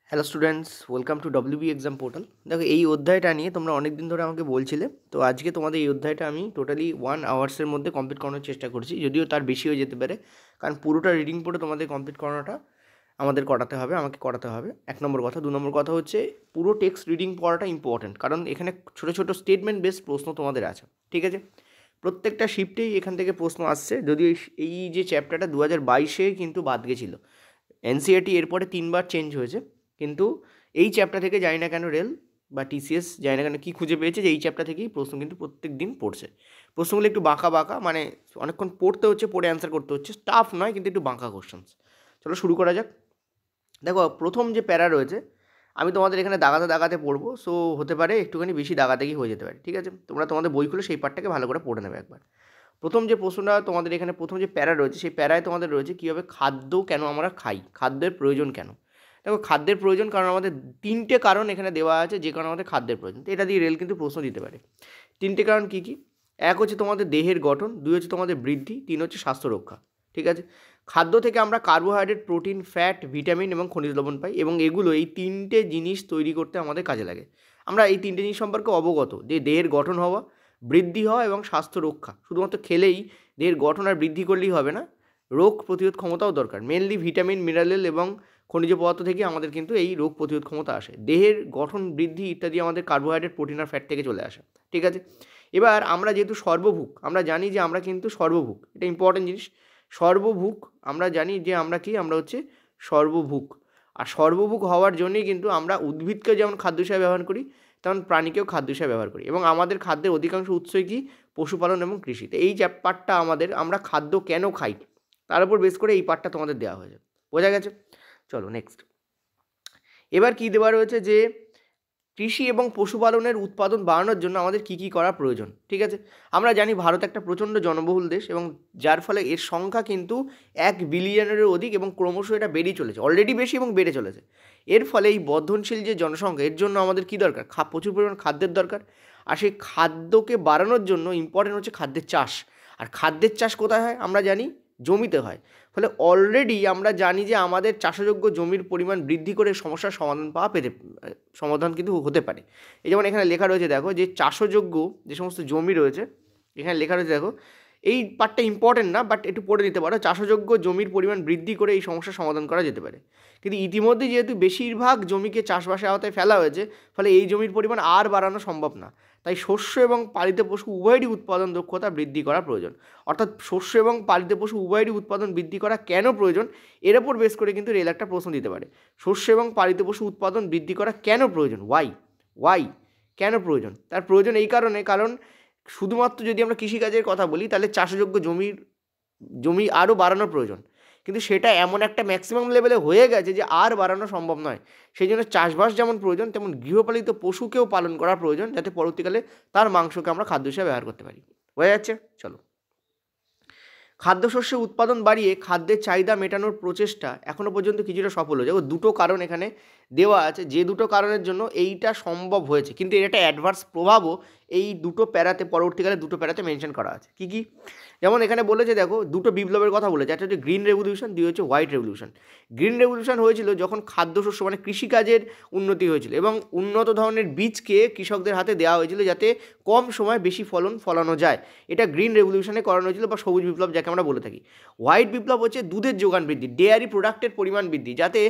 Hello students, welcome to WB exam portal. দেখো, এই অধ্যায়টা নিয়ে তোমরা অনেক দিন ধরে আমাকে বলছিলে, তো আজকে তোমাদের এই অধ্যায়টা আমি টোটালি 1 আওয়ার্সের মধ্যে কমপ্লিট করানোর চেষ্টা করছি, যদিও তার বেশি হয়ে যেতে পারে, কারণ পুরোটা রিডিং পড়ে তোমাদের কমপ্লিট করানোটা আমাকে করাতে হবে। 1 নম্বর কথা। 2 নম্বর কথা হচ্ছে, পুরো টেক্সট রিডিং পড়াটা ইম্পর্টেন্ট, কারণ এখানে ছোটো ছোটো স্টেটমেন্ট বেস প্রশ্ন তোমাদের আছে, ঠিক আছে? প্রত্যেকটা শিফটেই এখান থেকে প্রশ্ন আসছে, যদিও এই যে চ্যাপ্টারটা 2022-এ কিন্তু বাদ গেছিলো। এনসিইআরটি এরপরে 3বার চেঞ্জ হয়েছে, কিন্তু এই চ্যাপ্টার থেকে জানি না কেন রেল বা টিসিএস জানি না কেন কী খুঁজে পেয়েছে যে এই চ্যাপ্টার থেকেই প্রশ্ন কিন্তু প্রত্যেক দিন পড়ছে। প্রশ্নগুলো একটু বাঁকা বাঁকা, মানে অনেকক্ষণ পড়তে হচ্ছে, পড়ে অ্যান্সার করতে হচ্ছে, টাফ নয় কিন্তু একটু বাঁকা কোশ্চেন্স। চলো শুরু করা যাক। দেখো, প্রথম যে প্যারা রয়েছে, আমি তোমাদের এখানে দাগাতে দাগাতে পড়বো, সো হতে পারে একটুখানি বেশি দাগাদাগি হয়ে যেতে পারে, ঠিক আছে? তোমরা তোমাদের বই খুলে সেই পার্টটাকে ভালো করে পড়ে নেবে একবার। প্রথম যে প্রশ্নটা তোমাদের এখানে, প্রথম যে প্যারা রয়েছে, সেই প্যারায় তোমাদের রয়েছে কীভাবে খাদ্য কেন আমরা খাই, খাদ্যের প্রয়োজন কেন। দেখো, খাদ্যের প্রয়োজন কারণ আমাদের 3টে কারণ এখানে দেওয়া আছে যে কারণে আমাদের খাদ্যের প্রয়োজন, তো এটা দিয়ে রেল কিন্তু প্রশ্ন দিতে পারে। 3টে কারণ কী কী? 1 হচ্ছে তোমাদের দেহের গঠন, 2 হচ্ছে তোমাদের বৃদ্ধি, 3 হচ্ছে স্বাস্থ্য রক্ষা, ঠিক আছে? খাদ্য থেকে আমরা কার্বোহাইড্রেট, প্রোটিন, ফ্যাট, ভিটামিন এবং খনিজ লবণ পাই, এবং এগুলো এই 3টে জিনিস তৈরি করতে আমাদের কাজে লাগে। আমরা এই 3টে জিনিস সম্পর্কে অবগত, যে দেহের গঠন হওয়া, বৃদ্ধি হওয়া এবং স্বাস্থ্য রক্ষা। শুধুমাত্র খেলেই দেহের গঠন আর বৃদ্ধি করলেই হবে না, রোগ প্রতিরোধ ক্ষমতাও দরকার। মেনলি ভিটামিন, মিনারেল এবং খনিজ পদার্থ থেকে আমাদের কিন্তু এই রোগ প্রতিরোধ ক্ষমতা আসে। দেহের গঠন, বৃদ্ধি ইত্যাদি আমাদের কার্বোহাইড্রেট, প্রোটিন আর ফ্যাট থেকে চলে আসে, ঠিক আছে? এবার আমরা যেহেতু সর্বভুক, আমরা জানি যে আমরা কিন্তু সর্বভুক, এটা ইম্পর্টেন্ট জিনিস। সর্বভুক, আমরা জানি যে আমরা কি, আমরা হচ্ছে সর্বভুক। আর সর্বভুক হওয়ার জন্যই কিন্তু আমরা উদ্ভিদকে যেমন খাদ্য হিসাবে ব্যবহার করি, তেমন প্রাণীকেও খাদ্য হিসাবে ব্যবহার করি, এবং আমাদের খাদ্যের অধিকাংশ উৎসই কি, পশুপালন এবং কৃষি। তো এই যে পার্টটা আমাদের, আমরা খাদ্য কেন খাই, তার উপর বেস করে এই পার্টটা তোমাদের দেওয়া হয়েছে। বোঝা গেছে? চলো নেক্সট। এবার কি দেওয়া রয়েছে, যে কৃষি এবং পশুপালনের উৎপাদন বাড়ানোর জন্য আমাদের কী কী করা প্রয়োজন, ঠিক আছে? আমরা জানি ভারত একটা প্রচণ্ড জনবহুল দেশ, এবং যার ফলে এর সংখ্যা কিন্তু 1 বিলিয়নেরও অধিক, এবং ক্রমশ এটা বেড়েই চলেছে, অলরেডি বেশি এবং বেড়ে চলেছে। এর ফলে এই বর্ধনশীল যে জনসংখ্যা, এর জন্য আমাদের কী দরকার? প্রচুর পরিমাণ খাদ্যের দরকার। আর সেই খাদ্যকে বাড়ানোর জন্য ইম্পর্টেন্ট হচ্ছে খাদ্যের চাষ। আর খাদ্যের চাষ কোথায় হয় আমরা জানি, জমিতে হয়। ফলে অলরেডি আমরা জানি যে আমাদের চাষযোগ্য জমির পরিমাণ বৃদ্ধি করে সমস্যার সমাধান কিন্তু হতে পারে। এই যেমন এখানে লেখা রয়েছে, দেখো, যে চাষযোগ্য যে সমস্ত জমি রয়েছে, এখানে লেখা রয়েছে, দেখো, এই পার্টটা ইম্পর্টেন্ট না, বাট একটু পড়ে নিতে পারো। চাষযোগ্য জমির পরিমাণ বৃদ্ধি করে এই সমস্যার সমাধান করা যেতে পারে। কিন্তু ইতিমধ্যে যেহেতু বেশিরভাগ জমিকে চাষবাসের আওতায় ফেলা হয়েছে, ফলে এই জমির পরিমাণ আর বাড়ানো সম্ভব না। তাই শস্য এবং পালিত পশু উভয়েরই উৎপাদন দক্ষতা বৃদ্ধি করা প্রয়োজন। অর্থাৎ শস্য এবং পালিত পশু উভয়েরই উৎপাদন বৃদ্ধি করা কেন প্রয়োজন, এর ওপর বেস করে কিন্তু রেল একটা প্রশ্ন দিতে পারে। শস্য এবং পালিত পশু উৎপাদন বৃদ্ধি করা কেন প্রয়োজন, ওয়াই কেন প্রয়োজন? তার প্রয়োজন এই কারণে, কারণ শুধুমাত্র যদি আমরা কৃষিকাজের কথা বলি, তাহলে চাষযোগ্য জমি আরও বাড়ানোর প্রয়োজন, কিন্তু সেটা এমন একটা ম্যাক্সিমাম লেভেলে হয়ে গেছে যে আর বাড়ানো সম্ভব নয়। সেই জন্য চাষবাস যেমন প্রয়োজন, তেমন গৃহপালিত পশুকেও পালন করা প্রয়োজন, যাতে পরবর্তীকালে তার মাংসকে আমরা খাদ্য হিসেবে ব্যবহার করতে পারি। বোঝা যাচ্ছে? চলো। খাদ্যশস্যের উৎপাদন বাড়িয়ে খাদ্যের চাহিদা মেটানোর প্রচেষ্টা এখনও পর্যন্ত কিছুটা সফল হয়েছে। দুটো কারণ এখানে দেওয়া আছে, যে দুটো কারণের জন্য এইটা সম্ভব হয়েছে, কিন্তু এর একটা অ্যাডভার্স প্রভাবও এই দুটো প্যারাতে, পরবর্তীকালে দুটো প্যারাতে মেনশন করা আছে। কী কী? যেমন এখানে বলেছে, দেখো, দুটো বিপ্লবের কথা বলেছে, একটা হচ্ছে গ্রিন রেভলিউশন, দুই হচ্ছে হোয়াইট রেভলিউশন। গ্রিন রেভলিউশন হয়েছিল যখন খাদ্যশস্য মানে কৃষিকাজের উন্নতি হয়েছিল, এবং উন্নত ধরনের বীজকে কৃষকদের হাতে দেওয়া হয়েছিল যাতে কম সময় বেশি ফলানো যায়। এটা গ্রিন রেভলিউশনে করানো হয়েছিল, বা সবুজ বিপ্লব যাকে আমরা বলে থাকি। হোয়াইট বিপ্লব হচ্ছে দুধের যোগান বৃদ্ধি, ডেয়ারি প্রোডাক্টের পরিমাণ বৃদ্ধি, যাতে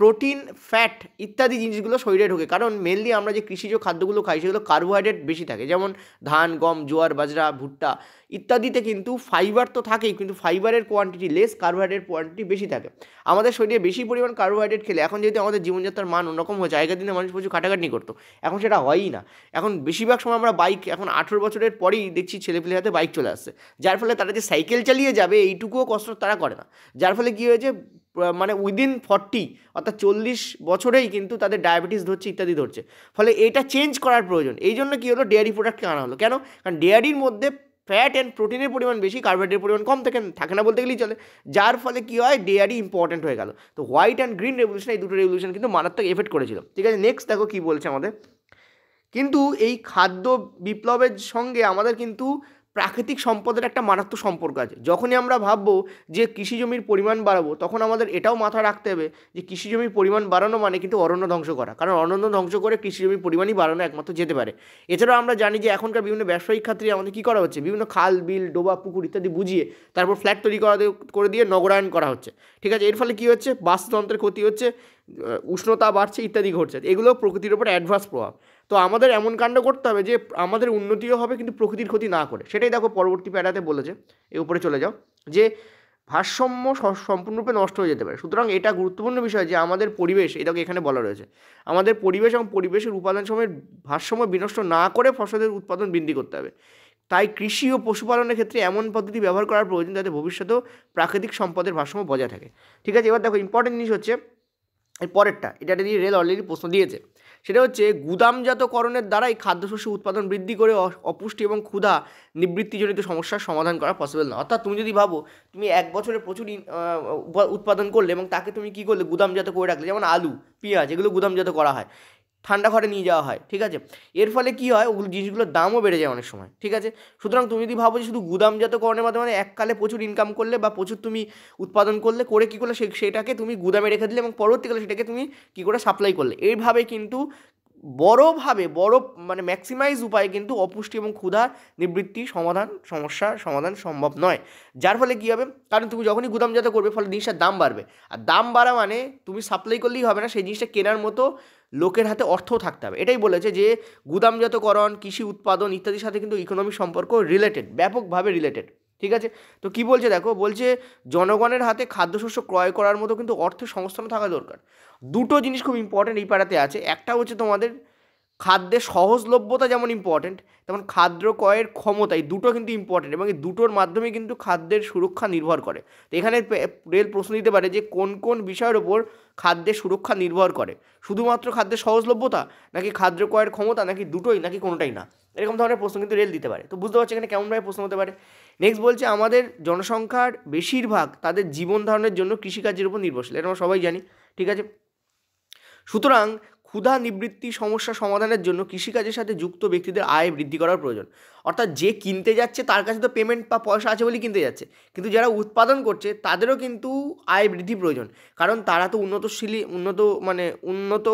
প্রোটিন, ফ্যাট ইত্যাদি জিনিসগুলো শরীরে ঢোকে। কারণ মেনলি আমরা যে কৃষিজ খাদ্যগুলো খাই, সেগুলো কার্বোহাইড্রেট বেশি থাকে, যেমন ধান, গম, জোয়ার, বাজরা, ভুট্টা ইত্যাদিতে কিন্তু ফাইবার তো থাকেই, কিন্তু ফাইবারের কোয়ান্টিটি লেস, কার্বোহাইড্রেট কোয়ান্টিটি বেশি থাকে। আমাদের শরীরে বেশি পরিমাণ কার্বোহাইড্রেট খেলে, এখন যেহেতু আমাদের জীবনযাত্রার মান অন্যরকম হয়েছে, আগের দিনে মানুষ প্রচুর খাটাখাটনি করতো, এখন সেটা হয়ই না। এখন বেশিরভাগ সময় আমরা এখন 18 বছরের পরেই দেখছি ছেলেপিলে হাতে বাইক চলে আসছে, যার ফলে তারা যে সাইকেল চালিয়ে যাবে এইটুকুও কষ্ট তারা করে না। যার ফলে কী হয়েছে, মানে উইদিন 40 অর্থাৎ 40 বছরেই কিন্তু তাদের ডায়াবেটিস ধরছে, ইত্যাদি ধরছে। ফলে এটা চেঞ্জ করার প্রয়োজন। এই জন্য কী হলো, ডেয়ারি প্রোডাক্টকে আনা হলো। কেন? কারণ ডেয়ারির মধ্যে ফ্যাট অ্যান্ড প্রোটিনের পরিমাণ বেশি, কার্বোহাইড্রেটের পরিমাণ কম থাকে না বলতে গেলেই চলে। যার ফলে কী হয়, ডেয়ারি ইম্পর্টেন্ট হয়ে গেল। তো হোয়াইট অ্যান্ড গ্রিন রেভলিউশন, এই দুটো রেভলিউশন কিন্তু মারাত্মক এফেক্ট করেছিল, ঠিক আছে? নেক্সট দেখো কী বলছে আমাদের। কিন্তু এই খাদ্য বিপ্লবের সঙ্গে আমাদের কিন্তু প্রাকৃতিক সম্পদের একটা মারাত্মক সম্পর্ক আছে। যখনই আমরা ভাববো যে কৃষি জমির পরিমাণ বাড়াবো, তখন আমাদের এটাও মাথায় রাখতে হবে যে কৃষি জমির পরিমাণ বাড়ানো মানে কিন্তু অরণ্য ধ্বংস করা, কারণ অরণ্য ধ্বংস করে কৃষি জমির পরিমাণই বাড়ানো একমাত্র যেতে পারে। এছাড়াও আমরা জানি যে এখনকার বিভিন্ন ব্যবসায়িক ক্ষেত্রে আমাদের কী করা হচ্ছে, বিভিন্ন খাল বিল ডোবা পুকুর ইত্যাদি বুঝিয়ে তারপর ফ্ল্যাট তৈরি করে দিয়ে নগরায়ণ করা হচ্ছে। ঠিক আছে, এর ফলে কী হচ্ছে, বাস্তুতন্ত্রের ক্ষতি হচ্ছে, উষ্ণতা বাড়ছে ইত্যাদি ঘটছে। এগুলো প্রকৃতির ওপর অ্যাডভার্স প্রভাব। তো আমাদের এমন কাণ্ড করতে হবে যে আমাদের উন্নতিও হবে কিন্তু প্রকৃতির ক্ষতি না করে। সেটাই দেখো পরবর্তী প্যারাতে বলেছে, এর উপরে চলে যাও, যে ভারসাম্য সম্পূর্ণরূপে নষ্ট হয়ে যেতে পারে। সুতরাং এটা গুরুত্বপূর্ণ বিষয় যে আমাদের পরিবেশ, এটাকে এখানে বলা রয়েছে, আমাদের পরিবেশ এবং পরিবেশের উপাদান সময়ের ভারসাম্য বিনষ্ট না করে ফসলের উৎপাদন বৃদ্ধি করতে হবে। তাই কৃষি ও পশুপালনের ক্ষেত্রে এমন পদ্ধতি ব্যবহার করার প্রয়োজন যাতে ভবিষ্যতেও প্রাকৃতিক সম্পদের ভারসাম্য বজায় থাকে। ঠিক আছে, এবার দেখো ইম্পর্টেন্ট জিনিস হচ্ছে এর পরেরটা, এটা দিয়ে রেল অলরেডি প্রশ্ন দিয়েছে। সেটা হচ্ছে গুদামজাতকরণের দ্বারাই খাদ্যশস্য উৎপাদন বৃদ্ধি করে অপুষ্টি এবং ক্ষুধা নিবৃত্তিজনিত সমস্যার সমাধান করা পসিবল না। অর্থাৎ তুমি যদি ভাবো তুমি এক বছরে প্রচুর উৎপাদন করলে এবং তাকে তুমি কী করলে, গুদামজাত করে রাখলে, যেমন আলু পেঁয়াজ এগুলো গুদামজাত করা হয়, ঠান্ডা ঘরে নিয়ে যাওয়া হয়। ঠিক আছে, এর ফলে কী হয়, ওগুলো জিনিসগুলোর দামও বেড়ে যায় অনেক সময়। ঠিক আছে, সুতরাং তুমি যদি ভাবো যে শুধু গুদামজাতকরণের মাধ্যমে এককালে প্রচুর ইনকাম করলে বা প্রচুর তুমি উৎপাদন করলে, করে কী করলে সেটাকে তুমি গুদামে রেখে দিলে এবং পরবর্তীকালে সেটাকে তুমি কী করে সাপ্লাই করলে, এইভাবে কিন্তু বড় মানে ম্যাক্সিমাইজ উপায়ে কিন্তু অপুষ্টি এবং ক্ষুধার নিবৃত্তি সমস্যার সমাধান সম্ভব নয়। যার ফলে কী হবে, কারণ তুমি যখনই গুদামজাত করবে ফলে জিনিসটার দাম বাড়বে, আর দাম বাড়া মানে তুমি সাপ্লাই করলেই হবে না, সেই জিনিসটা কেনার মতো লোকের হাতে অর্থও থাকতে হবে। এটাই বলেছে যে গুদামজাতকরণ, কৃষি উৎপাদন ইত্যাদির সাথে কিন্তু ইকোনমিক সম্পর্ক রিলেটেড, ব্যাপকভাবে রিলেটেড। ঠিক আছে, তো কী বলছে দেখো, বলছে জনগণের হাতে খাদ্যশস্য ক্রয় করার মতো কিন্তু অর্থের সংস্থান থাকা দরকার। দুটো জিনিস খুব ইম্পর্টেন্ট এই পাড়াতে আছে। একটা হচ্ছে তোমাদের খাদ্যের সহজলভ্যতা যেমন ইম্পর্টেন্ট, তেমন খাদ্য ক্রয়ের ক্ষমতা, এই দুটো কিন্তু ইম্পর্টেন্ট, এবং এই দুটোর মাধ্যমে কিন্তু খাদ্যের সুরক্ষা নির্ভর করে। তো এখানে রেল প্রশ্ন দিতে পারে যে কোন কোন বিষয়ের ওপর খাদ্যের সুরক্ষা নির্ভর করে, শুধুমাত্র খাদ্যের সহজলভ্যতা, নাকি খাদ্য ক্রয়ের ক্ষমতা, নাকি দুটোই, নাকি কোনোটাই না। এরকম ধরনের প্রশ্ন কিন্তু রেল দিতে পারে। তো বুঝতে পারছি এখানে কেমনভাবে প্রশ্ন হতে পারে। নেক্সট বলছে আমাদের জনসংখ্যার বেশিরভাগ তাদের জীবন ধারণের জন্য কৃষিকাজের উপর নির্ভরশীল, এটা আমরা সবাই জানি। ঠিক আছে, সুতরাং ক্ষুধা নিবৃত্তি সমস্যা সমাধানের জন্য কৃষিকাজের সাথে যুক্ত ব্যক্তিদের আয় বৃদ্ধি করার প্রয়োজন। অর্থাৎ যে কিনতে যাচ্ছে তার কাছে তো পেমেন্ট বা পয়সা আছে বলেই কিনতে যাচ্ছে, কিন্তু যারা উৎপাদন করছে তাদেরও কিন্তু আয় বৃদ্ধি প্রয়োজন, কারণ তারা তো উন্নত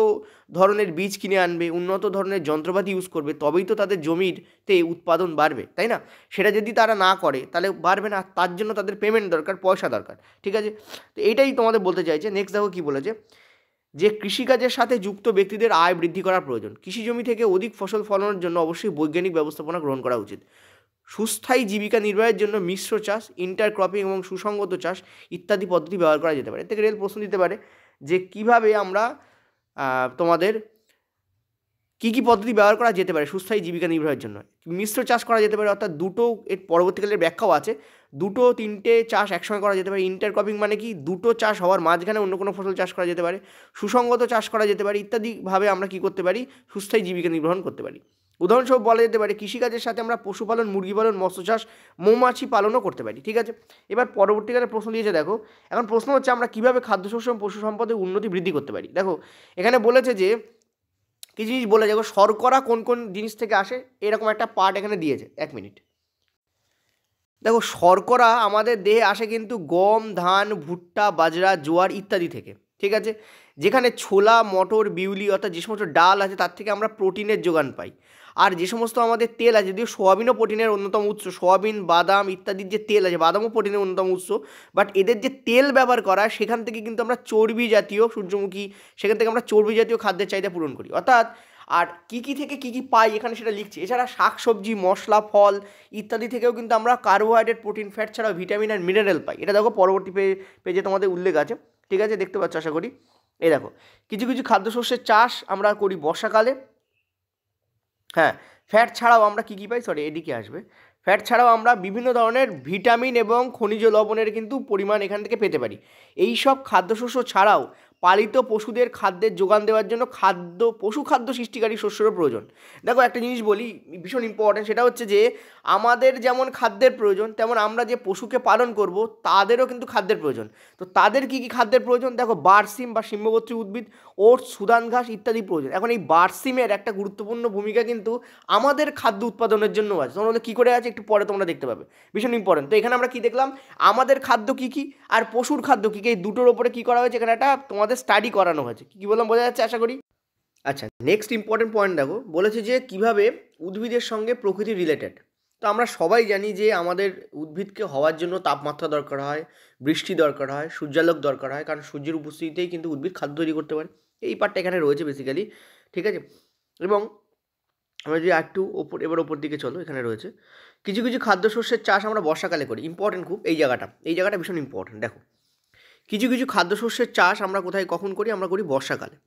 ধরনের বীজ কিনে আনবে, উন্নত ধরনের যন্ত্রপাতি ইউজ করবে, তবেই তো তাদের জমিতে উৎপাদন বাড়বে, তাই না? সেটা যদি তারা না করে তাহলে বাড়বে না, তার জন্য তাদের পেমেন্ট দরকার, পয়সা দরকার। ঠিক আছে, তো এইটাই তোমাদের বলতে চাইছে। নেক্সট দেখো কী বলেছে, যে কৃষিকাজের সাথে যুক্ত ব্যক্তিদের আয় বৃদ্ধি করার প্রয়োজন। কৃষি জমি থেকে অধিক ফসল ফলানোর জন্য অবশ্যই বৈজ্ঞানিক ব্যবস্থাপনা গ্রহণ করা উচিত। সুস্থায়ী জীবিকা নির্বাহের জন্য মিশ্র চাষ, ইন্টারক্রপিং এবং সুসংগত চাষ ইত্যাদি পদ্ধতি ব্যবহার করা যেতে পারে। এর থেকে রেল প্রশ্ন দিতে পারে যে কিভাবে আমরা তোমাদের কী কী পদ্ধতি ব্যবহার করা যেতে পারে সুস্থায়ী জীবিকা নির্বাহের জন্য। মিশ্র চাষ করা যেতে পারে, অর্থাৎ দুটো, এর পরবর্তীকালের ব্যাখ্যাও আছে, দুটো তিনটে চাষ একসঙ্গে করা যেতে পারে। ইন্টারক্রপিং মানে কি, দুটো চাষ হওয়ার মাঝখানে অন্য কোনো ফসল চাষ করা যেতে পারে। সুসংগত চাষ করা যেতে পারে, ইত্যাদিভাবে আমরা কী করতে পারি, সুস্থায়ী জীবিকা নির্বাহন করতে পারি। উদাহরণস্বরূপ বলা যেতে পারে কৃষিকাজের সাথে আমরা পশুপালন, মুরগি পালন, মৎস্য চাষ, মৌমাছি পালনও করতে পারি। ঠিক আছে, এবার পরবর্তীকালে প্রশ্ন দিয়েছে দেখো, এখন প্রশ্ন হচ্ছে আমরা কীভাবে খাদ্যশস্য এবং পশু সম্পদের উন্নতি বৃদ্ধি করতে পারি। দেখো এখানে বলেছে যে কিছু জিনিস বলে, দেখো শর্করা কোন কোন জিনিস থেকে আসে, এরকম একটা পার্ট এখানে দিয়েছে। 1 মিনিট, দেখো শর্করা আমাদের দেহে আসে কিন্তু গম, ধান, ভুট্টা, বাজরা, জোয়ার ইত্যাদি থেকে। ঠিক আছে, যেখানে ছোলা, মটর, বিউলি অর্থাৎ যে সমস্ত ডাল আছে তার থেকে আমরা প্রোটিনের যোগান পাই। আর যে সমস্ত আমাদের তেল আছে, যদিও সোয়াবিনও প্রোটিনের অন্যতম উৎস, সোয়াবিন, বাদাম ইত্যাদির যে তেল আছে, বাদামও প্রোটিনের অন্যতম উৎস, বাট এদের যে তেল ব্যবহার করা সেখান থেকে কিন্তু আমরা চর্বি জাতীয়, সূর্যমুখী, সেখান থেকে আমরা চর্বি জাতীয় খাদ্যের চাহিদা পূরণ করি। অর্থাৎ আর কী থেকে কী পাই এখানে সেটা লিখছি। এছাড়া শাকসবজি, মশলা, ফল ইত্যাদি থেকেও কিন্তু আমরা কার্বোহাইড্রেট, প্রোটিন, ফ্যাট ছাড়াও ভিটামিন আর মিনারেল পাই। এটা দেখো পরবর্তী পেজে তোমাদের উল্লেখ আছে। ঠিক আছে, দেখতে পাচ্ছ আশা করি। এই দেখো কিছু কিছু খাদ্যশস্যের চাষ আমরা করি বর্ষাকালে। হ্যাঁ, ফ্যাট ছাড়াও আমরা কী পাই, এদিকে আসবে, ফ্যাট ছাড়াও আমরা বিভিন্ন ধরনের ভিটামিন এবং খনিজ লবণের কিন্তু পরিমাণ এখান থেকে পেতে পারি। এই সব খাদ্যশস্য ছাড়াও পালিত পশুদের খাদ্যের যোগান দেওয়ার জন্য পশু খাদ্য সৃষ্টিকারী শস্যেরও প্রয়োজন। দেখো একটা জিনিস বলি ভীষণ ইম্পর্টেন্ট, সেটা হচ্ছে যে আমাদের যেমন খাদ্যের প্রয়োজন তেমন আমরা যে পশুকে পালন করব তাদেরও কিন্তু খাদ্যের প্রয়োজন। তো তাদের কি কি খাদ্যের প্রয়োজন? দেখো বার্সিম বা শিম্বগোত্রী উদ্ভিদ, ওটস, সুদান ঘাস ইত্যাদি প্রয়োজন। এখন এই বার্সিমের একটা গুরুত্বপূর্ণ ভূমিকা কিন্তু আমাদের খাদ্য উৎপাদনের জন্য আছে। তোমরা কী করে আছে একটু পরে তোমরা দেখতে পাবে, ভীষণ ইম্পর্টেন্ট। তো এখানে আমরা কি দেখলাম, আমাদের খাদ্য কী কী আর পশুর খাদ্য কী কী, এই দুটোর ওপরে কী করা হয়েছে এখানে একটা তোমাদের স্টাডি করানো হয়েছে। কী বললাম বোঝা যাচ্ছে আশা করি? আচ্ছা, নেক্সট ইম্পর্টেন্ট পয়েন্ট দেখো, বলেছে যে কিভাবে উদ্ভিদের সঙ্গে প্রকৃতি রিলেটেড। তো আমরা সবাই জানি যে আমাদের উদ্ভিদকে হওয়ার জন্য তাপমাত্রা দরকার হয়, বৃষ্টি দরকার হয়, সূর্যালোক দরকার হয়, কারণ সূর্যের উপস্থিতিতেই কিন্তু উদ্ভিদ খাদ্য তৈরি করতে পারে। এই পার্টটা এখানে রয়েছে বেসিক্যালি, ঠিক আছে। এবং আমরা যদি একটু ওপর দিকে চলো, এখানে রয়েছে কিছু কিছু খাদ্যশস্যের চাষ আমরা বর্ষাকালে করি। ইম্পর্টেন্ট খুব এই জায়গাটা ভীষণ ইম্পর্টেন্ট। দেখো কিছু কিছু খাদ্যশস্যের চাষ আমরা কোথায় কখন করি? আমরা করি বর্ষাকালে।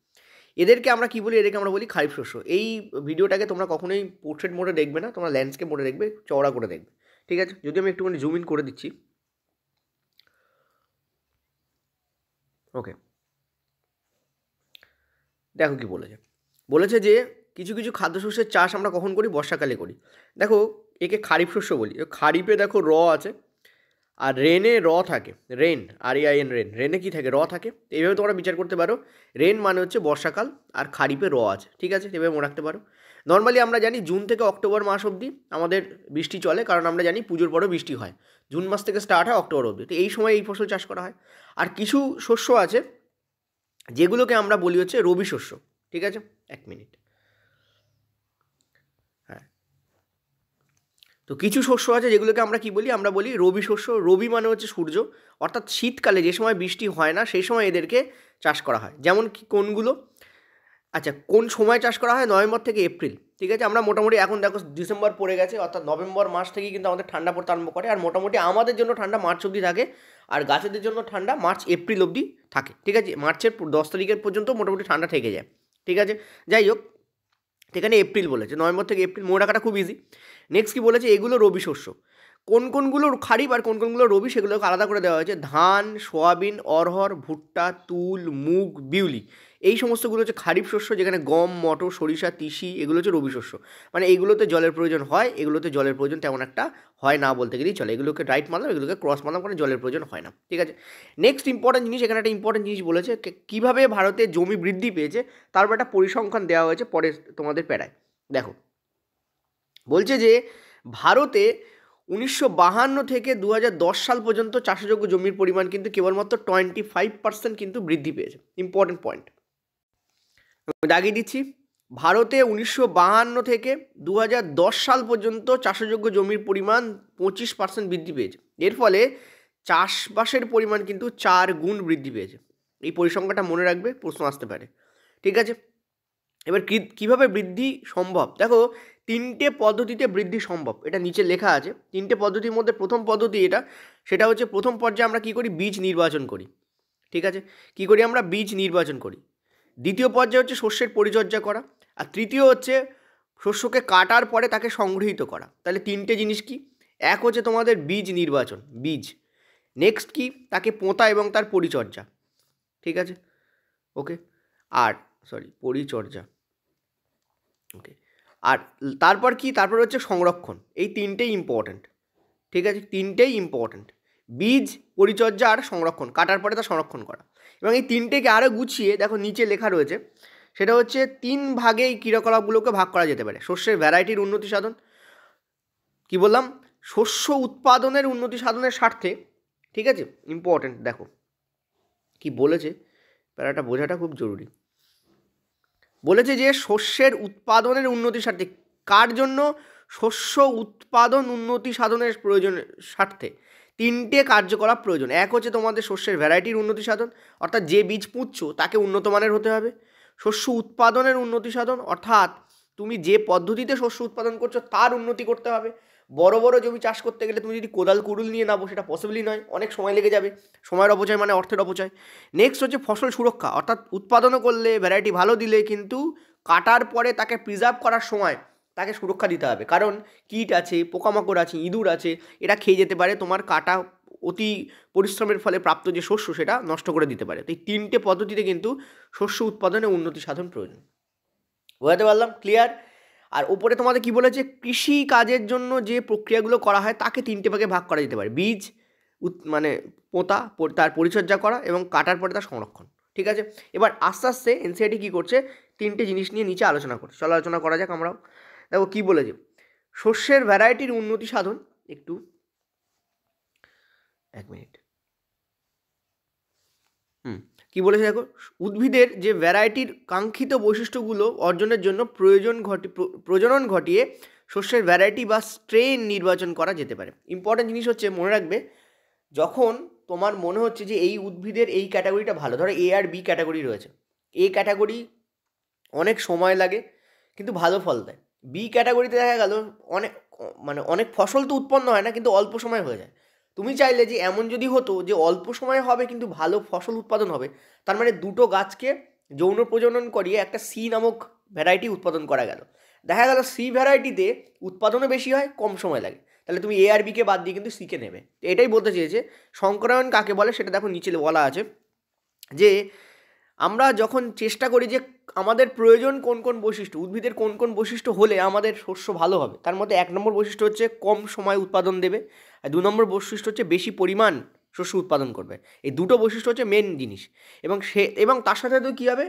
এদেরকে আমরা কী বলি? এদেরকে আমরা বলি খারিফ শস্য। এই ভিডিওটাকে তোমরা কখনোই পোর্ট্রেট মোডে দেখবে না, তোমরা ল্যান্ডস্কেপ মোডে দেখবে, চওড়া করে দেখবে, ঠিক আছে। যদি আমি একটুখানি জুম ইন করে দিচ্ছি, ওকে। দেখো কি বলেছে যে কিছু কিছু খাদ্যশস্যের চাষ আমরা কখন করি? বর্ষাকালে করি। দেখো একে খারিফ শস্য বলি। খারিফে দেখো র আছে, আর রেনে র থাকে, রেন REIN রেন, রেনে কী থাকে? র থাকে। এইভাবে তোমরা বিচার করতে পারো, রেন মানে হচ্ছে বর্ষাকাল আর খারিফে র আছে, ঠিক আছে, এভাবে মনে রাখতে পারো। নর্মালি আমরা জানি জুন থেকে অক্টোবর মাস অবধি আমাদের বৃষ্টি চলে, কারণ আমরা জানি পুজোর পরেও বৃষ্টি হয়। জুন মাস থেকে স্টার্ট হয় অক্টোবর অবধি, তো এই সময় এই ফসল চাষ করা হয়। আর কিছু শস্য আছে যেগুলোকে আমরা বলি হচ্ছে রবি শস্য, ঠিক আছে। এক মিনিট, হ্যাঁ। তো কিছু শস্য আছে যেগুলোকে আমরা কি বলি? আমরা বলি রবি শস্য। রবি মানে হচ্ছে সূর্য, অর্থাৎ শীতকালে যে সময় বৃষ্টি হয় না সেই সময় এদেরকে চাষ করা হয়। যেমন কি কোনগুলো? আচ্ছা, কোন সময় চাষ করা হয়? নভেম্বর থেকে এপ্রিল, ঠিক আছে। আমরা মোটামুটি এখন দেখো ডিসেম্বর পড়ে গেছে, অর্থাৎ নভেম্বর মাস থেকেই কিন্তু আমাদের ঠান্ডা পড়তে আরম্ভ করে। আর মোটামুটি আমাদের জন্য ঠান্ডা মার্চ অবধি থাকে, আর গাছেদের জন্য ঠান্ডা মার্চ এপ্রিল অবধি থাকে, ঠিক আছে। মার্চের 10 তারিখের পর্যন্ত মোটামুটি ঠান্ডা থেকে যায়, ঠিক আছে। যাই হোক, এখানে এপ্রিল বলেছে, নভেম্বর থেকে এপ্রিল, মনে রাখাটা খুব ইজি। নেক্সট কি বলেছে? এগুলো রবি শস্য। কোন কোনগুলো খারিফ আর কোন কোনগুলো রবি সেগুলোকে আলাদা করে দেওয়া হয়েছে। ধান, সোয়াবিন, অরহর, ভুট্টা, তুল, মুগ, বিউলি, এই সমস্তগুলো হচ্ছে খারিফ শস্য, যেখানে গম, মটর, সরিষা, তিসি এগুলো হচ্ছে রবি শস্য। মানে এগুলোতে জলের প্রয়োজন হয়, এগুলোতে জলের প্রয়োজন তেমন একটা হয় না বলতে গেলেই চলে। এগুলোকে রাইট মানলাম, এগুলোকে ক্রস মানলাম, কারণ জলের প্রয়োজন হয় না, ঠিক আছে। নেক্সট ইম্পর্টেন্ট জিনিস, এখানে একটা ইম্পর্টেন্ট জিনিস বলেছে কীভাবে ভারতে জমি বৃদ্ধি পেয়েছে, তারপর একটা পরিসংখ্যান দেওয়া হয়েছে পরে তোমাদের প্যারায়। দেখো বলছে যে ভারতে 1952 থেকে 2010 সাল পর্যন্ত চাষযোগ্য জমির পরিমাণ কিন্তু কেবলমাত্র 25% কিন্তু বৃদ্ধি পেয়েছে। ইম্পর্টেন্ট পয়েন্ট দাগিয়ে দিচ্ছি। ভারতে 1952 থেকে 2010 সাল পর্যন্ত চাষযোগ্য জমির পরিমাণ 25% বৃদ্ধি পেয়েছে। এর ফলে চাষবাসের পরিমাণ কিন্তু 4 গুণ বৃদ্ধি পেয়েছে। এই পরিসংখ্যাটা মনে রাখবে, প্রশ্ন আসতে পারে, ঠিক আছে। এবার কীভাবে বৃদ্ধি সম্ভব? দেখো 3টে পদ্ধতিতে বৃদ্ধি সম্ভব, এটা নিচে লেখা আছে। 3টে পদ্ধতির মধ্যে প্রথম পদ্ধতি সেটা হচ্ছে প্রথম পর্যায়ে আমরা কী করি? বীজ নির্বাচন করি, ঠিক আছে। কী করি? আমরা বীজ নির্বাচন করি। দ্বিতীয় পর্যায়ে হচ্ছে শস্যের পরিচর্যা করা, আর তৃতীয় হচ্ছে শস্যকে কাটার পরে তাকে সংগৃহীত করা। তাহলে 3টে জিনিস কি? এক হচ্ছে তোমাদের বীজ নির্বাচন, বীজ। নেক্সট কি? তাকে পোঁতা এবং তার পরিচর্যা, ঠিক আছে, ওকে। আর পরিচর্যা, ওকে। আর তারপর কি? তারপর হচ্ছে সংরক্ষণ। এই 3টেই ইম্পর্ট্যান্ট, ঠিক আছে, 3টেই ইম্পর্ট্যান্ট। বীজ, পরিচর্যা আর সংরক্ষণ, কাটার পরে তা সংরক্ষণ করা। এবং এই 3টেকে আরও গুছিয়ে দেখো নিচে লেখা রয়েছে, সেটা হচ্ছে 3 ভাগে এই ক্রিয়াকলাপগুলোকে ভাগ করা যেতে পারে। শস্যের ভ্যারাইটির উন্নতি সাধন, কি বললাম? শস্য উৎপাদনের উন্নতি সাধনের স্বার্থে, ঠিক আছে, ইম্পর্ট্যান্ট। দেখো কি বলেছে, প্যারাটা বোঝাটা খুব জরুরি। বলেছে যে শস্যের উৎপাদনের উন্নতির স্বার্থে, কার জন্য? শস্য উৎপাদন উন্নতি সাধনের প্রয়োজনের স্বার্থে 3টে কার্যকলাপ প্রয়োজন। এক হচ্ছে তোমাদের শস্যের ভ্যারাইটির উন্নতি সাধন, অর্থাৎ যে বীজ পুঁতছো তাকে উন্নত মানের হতে হবে। শস্য উৎপাদনের উন্নতি সাধন, অর্থাৎ তুমি যে পদ্ধতিতে শস্য উৎপাদন করছো তার উন্নতি করতে হবে। বড় বড় জমি চাষ করতে গেলে তুমি যদি কোদাল কুড়ুল নিয়ে নাবো সেটা পসিবলই নয়, অনেক সময় লেগে যাবে। সময়ের অপচয় মানে অর্থের অপচয়। নেক্সট হচ্ছে ফসল সুরক্ষা, অর্থাৎ উৎপাদনও করলে, ভ্যারাইটি ভালো দিলে, কিন্তু কাটার পরে তাকে প্রিজার্ভ করার সময় তাকে সুরক্ষা দিতে হবে, কারণ কীট আছে, পোকামাকড় আছে, ইঁদুর আছে, এরা খেয়ে যেতে পারে তোমার কাটা অতি পরিশ্রমের ফলে প্রাপ্ত যে শস্য সেটা নষ্ট করে দিতে পারে। তো এই 3টে পদ্ধতিতে কিন্তু শস্য উৎপাদনে উন্নতি সাধন প্রয়োজন। বোঝাতে পারলাম? ক্লিয়ার? আর ওপরে তোমাদের কি বলেছে, কৃষি কাজের জন্য যে প্রক্রিয়াগুলো করা হয় তাকে 3টে ভাগে ভাগ করা যেতে পারে। বীজ মানে পোঁতা, তার পরিচর্যা করা এবং কাটার পরে তার সংরক্ষণ। ঠিক আছে, এবার আস্তে আস্তে এনসিইআরটি কী করছে, 3টে জিনিস নিয়ে নিচে আলোচনা করছে। চলো আলোচনা করা যাক আমরাও। দেখো কী বলেছে, শস্যের ভ্যারাইটির উন্নতি সাধন, একটু 1 মিনিট। কি বলেছে দেখো, উদ্ভিদের যে ভ্যারাইটির কাঙ্ক্ষিত বৈশিষ্ট্যগুলো অর্জনের জন্য প্রজনন ঘটিয়ে শস্যের ভ্যারাইটি বা স্ট্রেন নির্বাচন করা যেতে পারে। ইম্পর্টেন্ট জিনিস হচ্ছে, মনে রাখবে, যখন তোমার মনে হচ্ছে যে এই উদ্ভিদের এই ক্যাটাগরিটা ভালো, ধরো এ আর বি ক্যাটাগরি রয়েছে, এ ক্যাটাগরি অনেক সময় লাগে কিন্তু ভালো ফল দেয়, বি ক্যাটাগরিতে দেখা গেল অনেক ফসল তো উৎপন্ন হয় না কিন্তু অল্প সময় হয়ে যায়। তুমি চাইলে যে এমন যদি হতো যে অল্প সময়ে হবে কিন্তু ভালো ফসল উৎপাদন হবে, তার মানে দুটো গাছকে যৌন প্রজনন করিয়ে একটা সি নামক ভ্যারাইটি উৎপাদন করা গেল। দেখা গেল সি ভ্যারাইটিতে উৎপাদনও বেশি হয়, কম সময় লাগে, তাহলে তুমি এ আর বিকে বাদ দিয়ে কিন্তু সিকে নেবে। এটাই বলতে চেয়েছে। সংকরায়ন কাকে বলে সেটা দেখো নিচে বলা আছে, যে আমরা যখন চেষ্টা করি যে আমাদের প্রয়োজন কোন কোন বৈশিষ্ট্য, উদ্ভিদের কোন কোন বৈশিষ্ট্য হলে আমাদের শস্য ভালো হবে, তার মধ্যে 1 নম্বর বৈশিষ্ট্য হচ্ছে কম সময় উৎপাদন দেবে, আর 2 নম্বর বৈশিষ্ট্য হচ্ছে বেশি পরিমাণ শস্য উৎপাদন করবে। এই দুটো বৈশিষ্ট্য হচ্ছে মেন জিনিস। এবং তার সাথে তো কী হবে,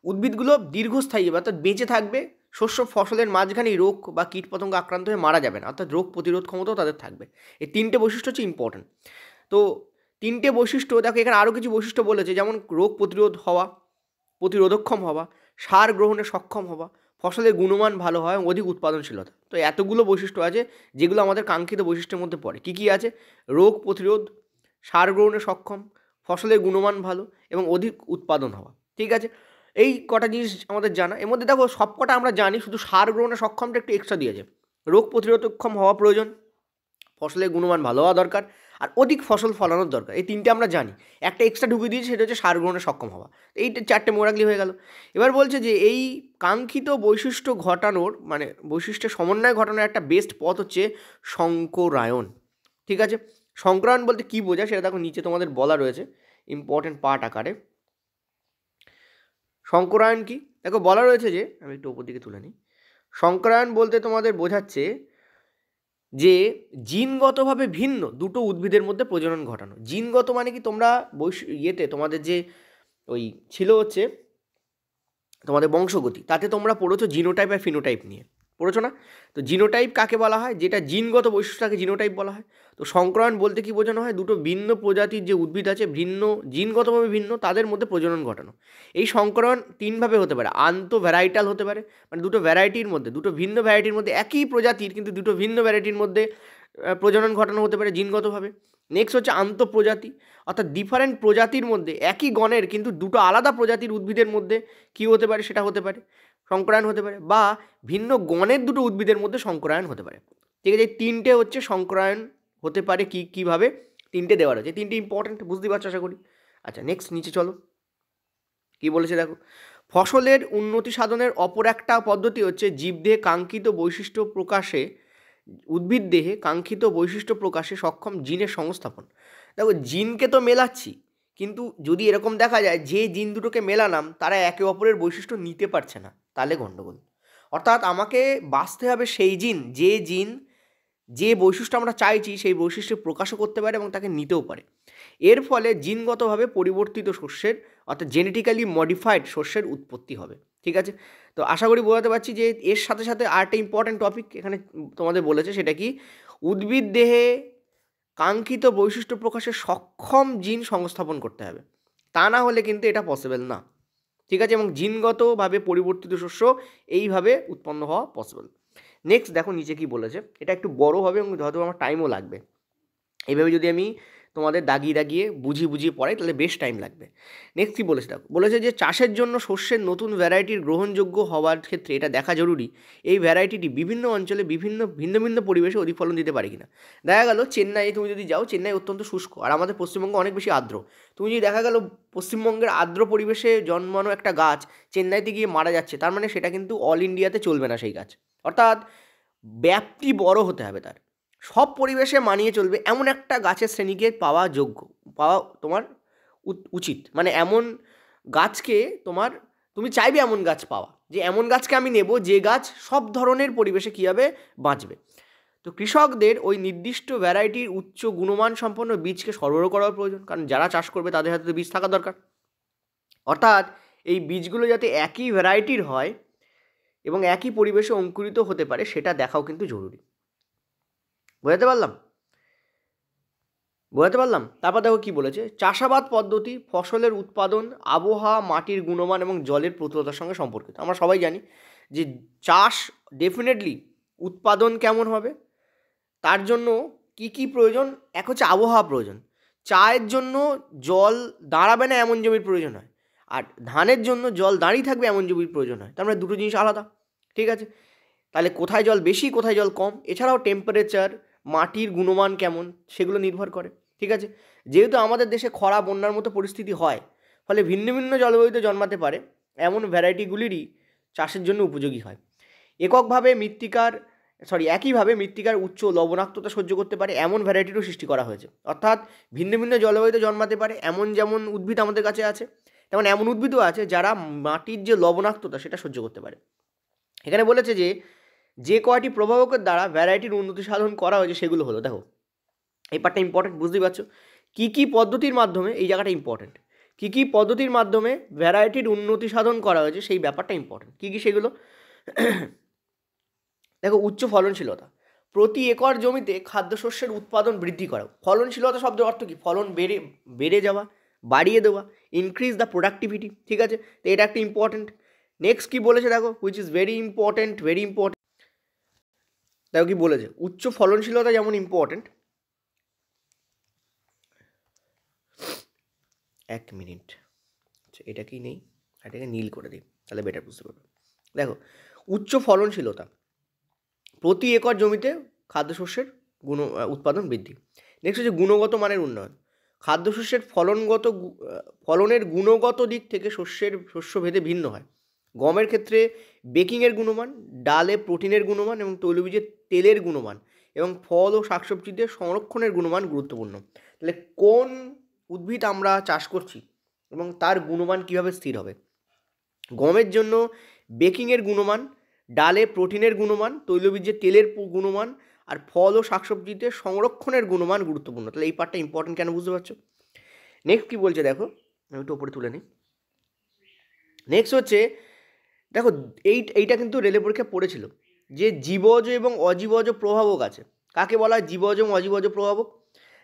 উদ্ভিদগুলো দীর্ঘস্থায়ী হবে, অর্থাৎ বেঁচে থাকবে, শস্য ফসলের মাঝখানে রোগ বা কীটপতঙ্গ আক্রান্ত হয়ে মারা যাবে না, অর্থাৎ রোগ প্রতিরোধ ক্ষমতাও তাদের থাকবে। এই 3টে বৈশিষ্ট্য হচ্ছে ইম্পর্ট্যান্ট। তো 3টে বৈশিষ্ট্য দেখো, এখানে আরও কিছু বৈশিষ্ট্য বলেছে, যেমন রোগ প্রতিরোধক্ষম হওয়া, সার গ্রহণে সক্ষম হওয়া, ফসলের গুণমান ভালো হয়, অধিক উৎপাদনশীলতা। তো এতগুলো বৈশিষ্ট্য আছে যেগুলো আমাদের কাঙ্ক্ষিত বৈশিষ্ট্যের মধ্যে পড়ে। কী কী আছে? রোগ প্রতিরোধ, সার গ্রহণে সক্ষম, ফসলের গুণমান ভালো এবং অধিক উৎপাদন হওয়া। ঠিক আছে, এই কটা জিনিস আমাদের জানা। এর মধ্যে দেখো সব কটা আমরা জানি, শুধু সার গ্রহণে সক্ষমটা একটু এক্সট্রা দিয়েছে। রোগ প্রতিরোধক্ষম হওয়া প্রয়োজন, ফসলের গুণমান ভালো হওয়া দরকার, আর অধিক ফসল ফলানোর দরকার। এই 3টে আমরা জানি। একটা এক্সট্রা ঢুকিয়ে দিয়েছে, সেটা হচ্ছে সার গ্রহণে সক্ষম হওয়া। এই 4টে মনে রাখলেই হয়ে গেল। এবার বলছে যে এই কাঙ্ক্ষিত বৈশিষ্ট্য ঘটানোর বৈশিষ্ট্যের সমন্বয় ঘটানোর একটা বেস্ট পথ হচ্ছে সংকরায়ন। ঠিক আছে, সংকরায়ন বলতে কী বোঝায় সেটা দেখো নিচে তোমাদের বলা রয়েছে ইম্পর্টেন্ট পার্ট আকারে। সংকরায়ন কি দেখো বলা রয়েছে, যে আমি একটু ওপর দিকে তুলে নিই। সংকরায়ন বলতে তোমাদের বোঝাচ্ছে যে জিনগতভাবে ভিন্ন দুটো উদ্ভিদের মধ্যে প্রজনন ঘটানো। জিনগত মানে কি, তোমরা তোমাদের যে ওই ছিল হচ্ছে তোমাদের বংশগতি, তাতে তোমরা পড়েছো জিনোটাইপ আর ফিনোটাইপ নিয়ে, পড়েছো না? তো জিনোটাইপ কাকে বলা হয়? যেটা জিনগত বৈশিষ্ট্যটাকে জিনোটাইপ বলা হয়। তো সংকরায়ন বলতে কি বোঝানো হয়? দুটো ভিন্ন প্রজাতির যে উদ্ভিদ আছে, ভিন্ন জিনগতভাবে ভিন্ন, তাদের মধ্যে প্রজনন ঘটানো। এই সংকরায়ন 3ভাবে হতে পারে। আন্তঃভ্যারাইটাল হতে পারে, মানে দুটো ভিন্ন ভ্যারাইটির মধ্যে একই প্রজাতির কিন্তু দুটো ভিন্ন ভ্যারাইটির মধ্যে প্রজনন ঘটানো হতে পারে জিনগতভাবে। নেক্সট হচ্ছে আন্তঃপ্রজাতি, অর্থাৎ ডিফারেন্ট প্রজাতির মধ্যে একই গণের কিন্তু দুটো আলাদা প্রজাতির উদ্ভিদের মধ্যে কী হতে পারে, সেটা হতে পারে সংকরায়ন হতে পারে, বা ভিন্ন গণের দুটো উদ্ভিদের মধ্যে সংকরায়ন হতে পারে। ঠিক আছে, এই 3টে হচ্ছে সংকরায়ন হতে পারে কীভাবে, 3টে দেওয়া রয়েছে। 3টে ইম্পর্টেন্ট, বুঝতে পারছো আশা করি। আচ্ছা নেক্সট নিচে চলো কী বলেছে দেখো, ফসলের উন্নতি সাধনের অপর একটা পদ্ধতি হচ্ছে জীবদেহে কাঙ্ক্ষিত বৈশিষ্ট্য প্রকাশে, উদ্ভিদ দেহে কাঙ্ক্ষিত বৈশিষ্ট্য প্রকাশে সক্ষম জিনের সংস্থাপন। দেখো জিনকে তো মেলাচ্ছি, কিন্তু যদি এরকম দেখা যায় যে জিন দুটোকে মেলালাম তারা একে অপরের বৈশিষ্ট্য নিতে পারছে না, তাহলে গণ্ডগোল। অর্থাৎ আমাকে বাঁচতে হবে সেই জিন যে বৈশিষ্ট্য আমরা চাইছি সেই বৈশিষ্ট্য প্রকাশও করতে পারে এবং তাকে নিতেও পারে। এর ফলে জিনগতভাবে পরিবর্তিত শস্যের, অর্থাৎ জেনেটিক্যালি মডিফাইড শস্যের উৎপত্তি হবে। ঠিক আছে, তো আশা করি বোঝাতে পারছি যে এর সাথে সাথে আরেকটা ইম্পর্ট্যান্ট টপিক এখানে তোমাদের বলেছে, সেটা কি, উদ্ভিদ দেহে কাঙ্ক্ষিত বৈশিষ্ট্য প্রকাশে সক্ষম জিন সংস্থাপন করতে হবে, তা না হলে কিন্তু এটা পসিবল না। ঠিক আছে, এবং জিনগতভাবে পরিবর্তিত শস্য এইভাবে উৎপন্ন হওয়া পসিবল। নেক্সট দেখো নিচে কি বলেছে, এটা একটু বড় হবে এবং হয়তো আমার টাইমও লাগবে। এইভাবে যদি আমি তোমাদের দাগিয়ে বুঝিয়ে পড়াই তাহলে বেশ টাইম লাগবে। নেক্সট কী বলেছে দেখো, বলেছে যে চাষের জন্য শস্যের নতুন ভ্যারাইটির গ্রহণযোগ্য হওয়ার ক্ষেত্রে এটা দেখা জরুরি এই ভ্যারাইটিটি বিভিন্ন অঞ্চলে ভিন্ন ভিন্ন পরিবেশে অধিক ফলন দিতে পারে কিনা। দেখা গেল চেন্নাই তুমি যদি যাও, চেন্নাই অত্যন্ত শুষ্ক আর আমাদের পশ্চিমবঙ্গ অনেক বেশি আর্দ্র। তুমি যদি দেখা গেল পশ্চিমবঙ্গের আর্দ্র পরিবেশে জন্মানো একটা গাছ চেন্নাইতে গিয়ে মারা যাচ্ছে, তার মানে সেটা কিন্তু অল ইন্ডিয়াতে চলবে না সেই গাছ, অর্থাৎ ব্যাপ্তি বড় হতে হবে তার। সব পরিবেশে মানিয়ে চলবে এমন একটা গাছের শ্রেণীকে পাওয়া তোমার উচিত। মানে এমন গাছকে তুমি চাইবে এমন গাছ পাওয়া, যে এমন গাছকে আমি নেব যে গাছ সব ধরনের পরিবেশে কী হবে, বাঁচবে। তো কৃষকদের ওই নির্দিষ্ট ভ্যারাইটির উচ্চ গুণমান সম্পন্ন বীজকে সরবরাহ করার প্রয়োজন, কারণ যারা চাষ করবে তাদের হাতে তো বীজ থাকা দরকার। অর্থাৎ এই বীজগুলো যাতে একই ভ্যারাইটির হয় এবং একই পরিবেশে অঙ্কুরিত হতে পারে সেটা দেখাও কিন্তু জরুরি। বোঝাতে পারলাম? তারপর দেখো কী বলেছে, চাষাবাদ পদ্ধতি ফসলের উৎপাদন, আবহাওয়া, মাটির গুণমান এবং জলের প্রতুলতার সঙ্গে সম্পর্কিত। আমরা সবাই জানি যে চাষ ডেফিনেটলি উৎপাদন কেমন হবে তার জন্য কি কি প্রয়োজন। এক হচ্ছে আবহাওয়া প্রয়োজন, চায়ের জন্য জল দাঁড়াবে না এমন জমির প্রয়োজন হয়, আর ধানের জন্য জল দাঁড়িয়ে থাকবে এমন জমির প্রয়োজন হয়। তার মানে দুটো জিনিস আলাদা, ঠিক আছে? তাহলে কোথায় জল বেশি কোথায় জল কম, এছাড়াও টেম্পারেচার, মাটির গুণমান কেমন সেগুলো নির্ভর করে, ঠিক আছে? যেহেতু আমাদের দেশে খরা বন্যার মতো পরিস্থিতি হয়, ফলে ভিন্ন ভিন্ন জলবায়ুতে জন্মাতে পারে এমন ভ্যারাইটিগুলিরই চাষের জন্য উপযোগী হয়। একইভাবে মৃত্তিকার উচ্চ লবণাক্ততা সহ্য করতে পারে এমন ভ্যারাইটিরও সৃষ্টি করা হয়েছে। অর্থাৎ ভিন্ন ভিন্ন জলবায়ুতে জন্মাতে পারে এমন যেমন উদ্ভিদ আমাদের কাছে আছে, তেমন এমন উদ্ভিদও আছে যারা মাটির যে লবণাক্ততা সেটা সহ্য করতে পারে। এখানে বলেছে যে কয়টি প্রভাবকের দ্বারা ভ্যারাইটির উন্নতি সাধন করা হয়েছে সেগুলো হলো, দেখো এই পার্টটা ইম্পর্টেন্ট, বুঝতেই পারছো কী কী পদ্ধতির মাধ্যমে, এই জায়গাটা ইম্পর্টেন্ট, কী কী পদ্ধতির মাধ্যমে ভ্যারাইটির উন্নতি সাধন করা হয়েছে সেই ব্যাপারটা ইম্পর্টেন্ট। কী কী সেগুলো দেখো, উচ্চ ফলনশীলতা, প্রতি একর জমিতে খাদ্যশস্যের উৎপাদন বৃদ্ধি করা। ফলনশীলতা শব্দের অর্থ কী? ফলন বেড়ে যাওয়া, বাড়িয়ে দেওয়া, ইনক্রিজ দ্য প্রোডাক্টিভিটি, ঠিক আছে? তো এটা একটা ইম্পর্টেন্ট। নেক্সট কী বলেছে দেখো, হুইচ ইজ ভেরি ইম্পর্টেন্ট। দেখো কি বলেছে, উচ্চ ফলনশীলতা যেমন ইম্পর্টেন্ট। এক মিনিট, আচ্ছা এটা কি নেই, এটাকে নীল করে দিই তাহলে বেটার বুঝতে পারবে। দেখো, উচ্চ ফলনশীলতা, প্রতি একর জমিতে খাদ্যশস্যের উৎপাদন বৃদ্ধি। নেক্সট হচ্ছে গুণগত মানের উন্নয়ন, খাদ্যশস্যের ফলনের গুণগত দিক থেকে শস্যভেদে ভিন্ন হয়। গমের ক্ষেত্রে বেকিংয়ের গুণমান, ডালে প্রোটিনের গুণমান এবং তৈলবীজে তেলের গুণমান এবং ফল ও শাকসবজিতে সংরক্ষণের গুণমান গুরুত্বপূর্ণ। তাহলে কোন উদ্ভিদ আমরা চাষ করছি এবং তার গুণমান কীভাবে স্থির হবে? গমের জন্য বেকিংয়ের গুণমান, ডালে প্রোটিনের গুণমান, তৈলবীজে তেলের গুণমান আর ফল ও শাকসবজিতে সংরক্ষণের গুণমান গুরুত্বপূর্ণ। তাহলে এই পার্টটা ইম্পর্টেন্ট, কেন বুঝতে পারছো? নেক্সট কী বলছে দেখো, আমি একটু ওপরে তুলে নিই। নেক্সট হচ্ছে দেখো, এইটা কিন্তু রেলের পরীক্ষা পড়েছিল যে জীবজ এবং অজীবজ প্রভাবক আছে। কাকে বলা হয় জীবজ এবং অজীবজ প্রভাবক?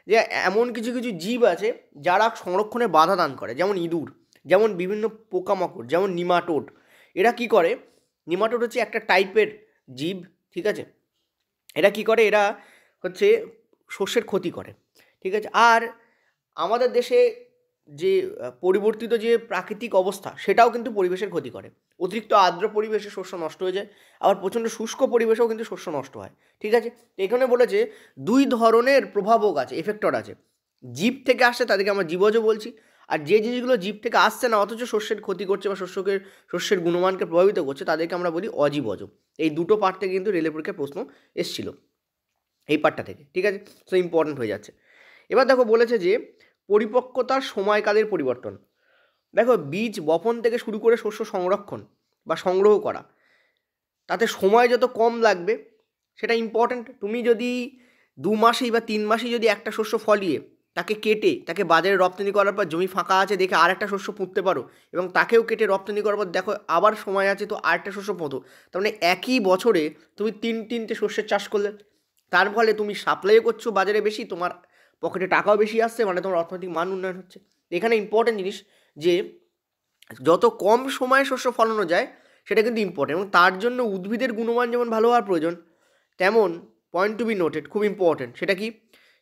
যে এমন কিছু কিছু জীব আছে যারা সংরক্ষণে বাধা দান করে, যেমন ইঁদুর, যেমন বিভিন্ন পোকামাকড়, যেমন নিমাটোড। এরা কি করে? নিমাটোড হচ্ছে একটা টাইপের জীব, ঠিক আছে? এরা কি করে? এরা হচ্ছে শস্যের ক্ষতি করে, ঠিক আছে? আর আমাদের দেশে যে পরিবর্তিত যে প্রাকৃতিক অবস্থা সেটাও কিন্তু পরিবেশের ক্ষতি করে। অতিরিক্ত আর্দ্র পরিবেশে শস্য নষ্ট হয়ে যায়, আবার প্রচণ্ড শুষ্ক পরিবেশেও কিন্তু শস্য নষ্ট হয়, ঠিক আছে? এখানে বলেছে দুই ধরনের প্রভাবক আছে, এফেক্টর আছে। জীব থেকে আসছে তাদেরকে আমরা জীবজ বলছি, আর যে জিনিসগুলো জীব থেকে আসছে না অথচ শস্যের ক্ষতি করছে বা শস্যের গুণমানকে প্রভাবিত করছে তাদেরকে আমরা বলি অজীবজ। এই দুটো পার্ট থেকে কিন্তু রেলের পরীক্ষায় প্রশ্ন এসেছিল এই পার্টটা থেকে, ঠিক আছে? সো ইম্পর্টেন্ট হয়ে যাচ্ছে। এবার দেখো বলেছে যে পরিপক্কতার সময়কালের পরিবর্তন। দেখো, বীজ বপন থেকে শুরু করে শস্য সংরক্ষণ বা সংগ্রহ করা, তাতে সময় যত কম লাগবে সেটা ইম্পর্ট্যান্ট। তুমি যদি 2 মাসেই বা 3 মাসেই যদি একটা শস্য ফলিয়ে তাকে কেটে তাকে বাজারে রপ্তানি করার পর জমি ফাঁকা আছে দেখে আরেকটা শস্য পুঁততে পারো এবং তাকেও কেটে রপ্তানি করার পর দেখো আবার সময় আছে তো আরেকটা শস্য পোঁতো, তার মানে একই বছরে তুমি 3টে শস্যের চাষ করলে, তার ফলে তুমি সাপ্লাইও করছো বাজারে বেশি, তোমার পকেটে টাকাও বেশি আসছে, মানে তোমার অর্থনৈতিক মান উন্নয়ন হচ্ছে। এখানে ইম্পর্টেন্ট জিনিস যে যত কম সময়ে শস্য ফলানো যায় সেটা কিন্তু ইম্পর্টেন্ট, এবং তার জন্য উদ্ভিদের গুণমান যেমন ভালো হওয়ার প্রয়োজন তেমন পয়েন্ট টু বি নোটেড, খুব ইম্পর্টেন্ট। সেটা কি?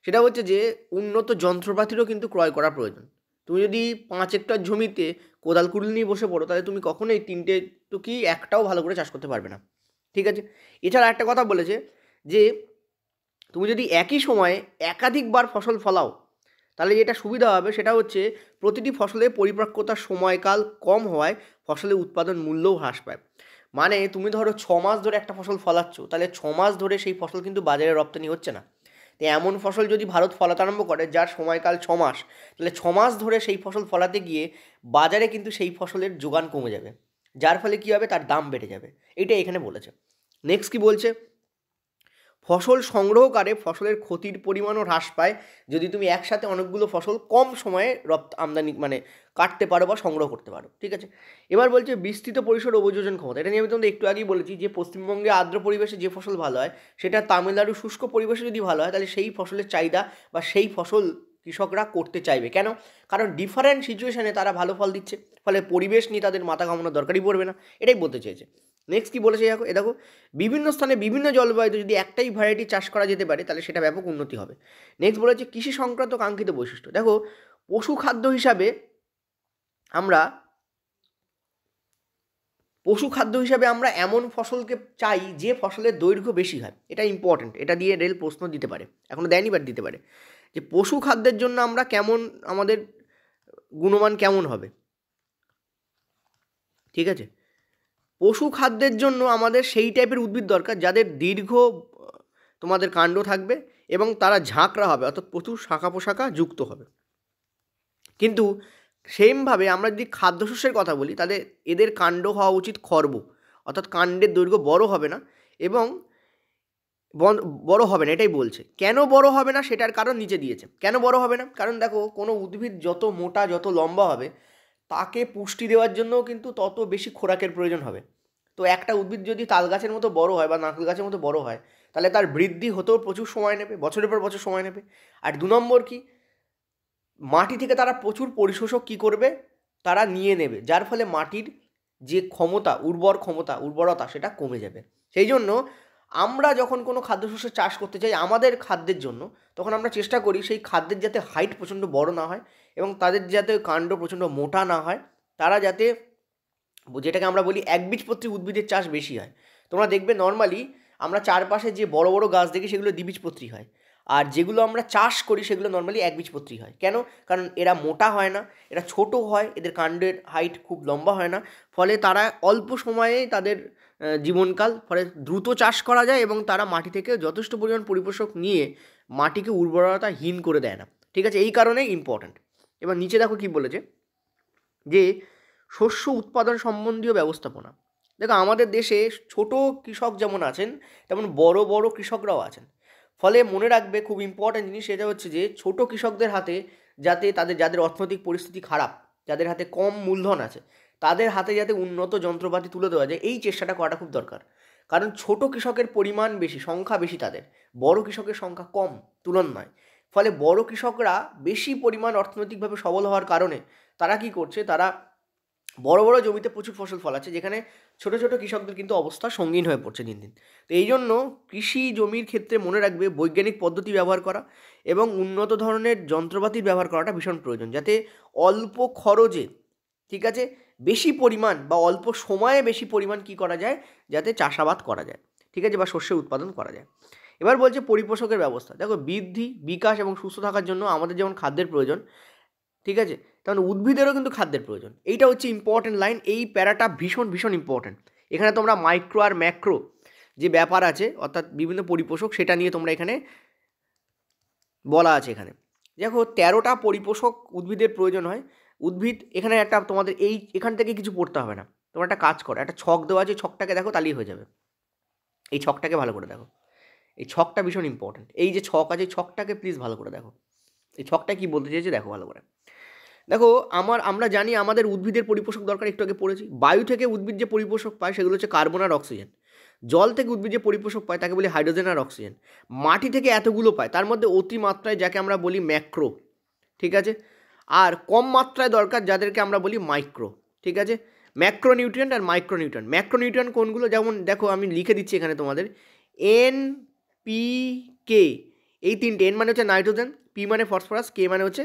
সেটা হচ্ছে যে উন্নত যন্ত্রপাতিরও কিন্তু ক্রয় করা প্রয়োজন। তুমি যদি 5 হেক্টর জমিতে কোদাল কুড়ুল নিয়ে বসে পড়ো তাহলে তুমি কখনোই 3টে তো কি একটাও ভালো করে চাষ করতে পারবে না, ঠিক আছে? এছাড়া একটা কথা বলেছে যে তুমি যদি একই সময়ে একাধিকবার ফসল ফলাও তাহলে যেটা সুবিধা হবে সেটা হচ্ছে প্রতিটি ফসলের পরিপক্কতার সময়কাল কম হওয়ায় ফসলের উৎপাদন মূল্যও হ্রাস পায়। মানে তুমি ধরো 6 মাস ধরে একটা ফসল ফলাচ্ছ, তাহলে 6 মাস ধরে সেই ফসল কিন্তু বাজারে রপ্তানি হচ্ছে না। তো এমন ফসল যদি ভারত ফলাতে আরম্ভ করে যার সময়কাল 6 মাস, তাহলে 6 মাস ধরে সেই ফসল ফলাতে গিয়ে বাজারে কিন্তু সেই ফসলের যোগান কমে যাবে, যার ফলে কী হবে, তার দাম বেড়ে যাবে। এটা এখানে বলেছে। নেক্সট কি বলছে, ফসল সংগ্রহকারে ফসলের ক্ষতির পরিমাণও হ্রাস পায় যদি তুমি একসাথে অনেকগুলো ফসল কম সময়ে আমদানি মানে কাটতে পারো বা সংগ্রহ করতে পারো। ঠিক আছে, এবার বলছে বিস্তৃত পরিসর অভিযোজন ক্ষমতা। এটা নিয়ে আমি তোমাদের একটু আগেই বলেছি যে পশ্চিমবঙ্গে আর্দ্র পরিবেশে যে ফসল ভালো হয় সেটা তামিলনাড়ু শুষ্ক পরিবেশে যদি ভালো হয় তাহলে সেই ফসলের চাহিদা বা সেই ফসল কৃষকরা করতে চাইবে। কেন? কারণ ডিফারেন্ট সিচুয়েশানে তারা ভালো ফল দিচ্ছে, ফলে পরিবেশ নিয়ে তাদের মাথা ঘামানোর দরকারই পড়বে না, এটাই বলতে চেয়েছে। নেক্সট কী বলেছে দেখো, দেখো বিভিন্ন স্থানে বিভিন্ন জলবায়ুতে যদি একটাই ভ্যারাইটি চাষ করা যেতে পারে তাহলে সেটা ব্যাপক উন্নতি হবে। নেক্সট বলেছে কৃষি সংক্রান্ত কাঙ্ক্ষিত বৈশিষ্ট্য। দেখো পশু খাদ্য হিসাবে আমরা এমন ফসলকে চাই যে ফসলের দৈর্ঘ্য বেশি হয়। এটা ইম্পর্টেন্ট, এটা দিয়ে রেল প্রশ্ন দিতে পারে, এখনও দেয়নি বাট দিতে পারে, যে পশু খাদ্যের জন্য আমরা কেমন, আমাদের গুণমান কেমন হবে। ঠিক আছে, পশু খাদ্যের জন্য আমাদের সেই টাইপের উদ্ভিদ দরকার যাদের দীর্ঘ তোমাদের কাণ্ড থাকবে এবং তারা ঝাঁকড়া হবে, অর্থাৎ প্রচুর শাখা পোশাখা যুক্ত হবে। কিন্তু সেমভাবে আমরা যদি খাদ্যশস্যের কথা বলি তাহলে এদের কাণ্ড হওয়া উচিত খর্ব, অর্থাৎ কাণ্ডের দৈর্ঘ্য বড় হবে না এবং বড় হবে না, এটাই বলছে। কেন বড় হবে না সেটার কারণ নিচে দিয়েছে। কেন বড় হবে না? কারণ দেখো কোনো উদ্ভিদ যত মোটা যত লম্বা হবে তাকে পুষ্টি দেওয়ার জন্যও কিন্তু তত বেশি খোরাকের প্রয়োজন হবে। তো একটা উদ্ভিদ যদি তাল গাছের মতো বড় হয় বা নারকেল গাছের মতো বড় হয় তাহলে তার বৃদ্ধি হতেও প্রচুর সময় নেবে, বছরের পর বছর সময় নেবে। আর 2 নম্বর কি, মাটি থেকে তারা প্রচুর পরিশোষক কী করবে, তারা নিয়ে নেবে, যার ফলে মাটির যে ক্ষমতা, উর্বরতা সেটা কমে যাবে। সেই জন্য আমরা যখন কোনো খাদ্যশস্যের চাষ করতে চাই আমাদের খাদ্যের জন্য, তখন আমরা চেষ্টা করি সেই খাদ্যের যাতে হাইট প্রচণ্ড বড় না হয় এবং তাদের যাতে কাণ্ড প্রচণ্ড মোটা না হয়, তারা যাতে, যেটাকে আমরা বলি একবীজপত্রী উদ্ভিদের চাষ বেশি হয়। তোমরা দেখবে নর্মালি আমরা চারপাশে যে বড় বড় গাছ দেখি সেগুলো দ্বিবীজপত্রী হয়, আর যেগুলো আমরা চাষ করি সেগুলো নর্মালি একবীজপত্রী হয়। কেন? কারণ এরা মোটা হয় না, এরা ছোট হয়, এদের কাণ্ডের হাইট খুব লম্বা হয় না, ফলে তারা অল্প সময়ে তাদের জীবনকাল, ফলে দ্রুত চাষ করা যায় এবং তারা মাটি থেকে যথেষ্ট পরিমাণ পরিপোষক নিয়ে মাটিকে উর্বরতাহীন করে দেয় না। ঠিক আছে, এই কারণেই ইম্পর্ট্যান্ট। এবার নিচে দেখো কী বলেছে, যে শস্য উৎপাদন সম্বন্ধীয় ব্যবস্থাপনা। দেখো আমাদের দেশে ছোট কৃষক যেমন আছেন তেমন বড় বড় কৃষকরাও আছেন। ফলে মনে রাখবে খুব ইম্পর্ট্যান্ট জিনিস, সেটা হচ্ছে যে ছোট কৃষকদের হাতে যাতে যাদের অর্থনৈতিক পরিস্থিতি খারাপ, যাদের হাতে কম মূলধন আছে, তাদের হাতে যাতে উন্নত যন্ত্রপাতি তুলে দেওয়া যায় এই চেষ্টাটা করাটা খুব দরকার। কারণ ছোট কৃষকের পরিমাণ বেশি, সংখ্যা বেশি তাদের, বড় কৃষকের সংখ্যা কম তুলনায়। ফলে বড় কৃষকরা বেশি পরিমাণ অর্থনৈতিকভাবে সবল হওয়ার কারণে তারা কি করছে, তারা বড় বড় জমিতে প্রচুর ফসল ফলাচ্ছে, যেখানে ছোট ছোট কৃষকদের কিন্তু অবস্থা সঙ্গীন হয়ে পড়ছে দিন দিন। তো এই জন্য কৃষি জমির ক্ষেত্রে মনে রাখবে বৈজ্ঞানিক পদ্ধতি ব্যবহার করা এবং উন্নত ধরনের যন্ত্রপাতির ব্যবহার করাটা ভীষণ প্রয়োজন, যাতে অল্প খরচে, ঠিক আছে, বেশি পরিমাণ বা অল্প সময়ে বেশি পরিমাণ কী করা যায়, যাতে চাষাবাদ করা যায়, ঠিক আছে, বা শস্যের উৎপাদন করা যায়। এবার বলছে পরিপোষকের ব্যবস্থা। দেখো বৃদ্ধি, বিকাশ এবং সুস্থ থাকার জন্য আমাদের যেমন খাদ্যের প্রয়োজন, ঠিক আছে, তেমন উদ্ভিদেরও কিন্তু খাদ্যের প্রয়োজন। এইটা হচ্ছে ইম্পর্ট্যান্ট লাইন, এই প্যারাটা ভীষণ ভীষণ ইম্পর্ট্যান্ট। এখানে তোমরা মাইক্রো আর ম্যাক্রো যে ব্যাপার আছে, অর্থাৎ বিভিন্ন পরিপোষক, সেটা নিয়ে তোমরা এখানে বলা আছে। এখানে দেখো 13টা পরিপোষক উদ্ভিদের প্রয়োজন হয়। উদ্ভিদ এখানে একটা তোমাদের এখান থেকে কিছু পড়তে হবে না, তোমরা একটা কাজ করো, একটা ছক দেওয়া আছে, ছকটাকে দেখো তাহলেই হয়ে যাবে। এই ছকটাকে ভালো করে দেখো, এই ছকটা ভীষণ ইম্পর্ট্যান্ট। এই যে ছক আছে, ছকটাকে প্লিজ ভালো করে দেখো, এই ছকটা কী বলতে চেয়েছে দেখো ভালো করে। দেখো আমরা জানি আমাদের উদ্ভিদের পরিপোষক দরকার, একটু আগে পড়েছি। বায়ু থেকে উদ্ভিদ যে পরিপোষক পায় সেগুলো হচ্ছে কার্বন আর অক্সিজেন। জল থেকে উদ্ভিদ যে পরিপোষক পায় তাকে বলি হাইড্রোজেন আর অক্সিজেন। মাটি থেকে এতগুলো পায়, তার মধ্যে অতিমাত্রায় যাকে আমরা বলি ম্যাক্রো, ঠিক আছে, আর কম মাত্রায় দরকার যাদেরকে আমরা বলি মাইক্রো, ঠিক আছে। ম্যাক্রোনিউট্রিয়েন্ট আর মাইক্রোনিউট্রিয়েন্ট। ম্যাক্রোনিউট্রিয়েন্ট কোনগুলো, যেমন দেখো আমি লিখে দিচ্ছি এখানে তোমাদের, এন, পি, কে, এই তিনটে। এন মানে হচ্ছে নাইট্রোজেন, পি মানে ফসফরাস, কে মানে হচ্ছে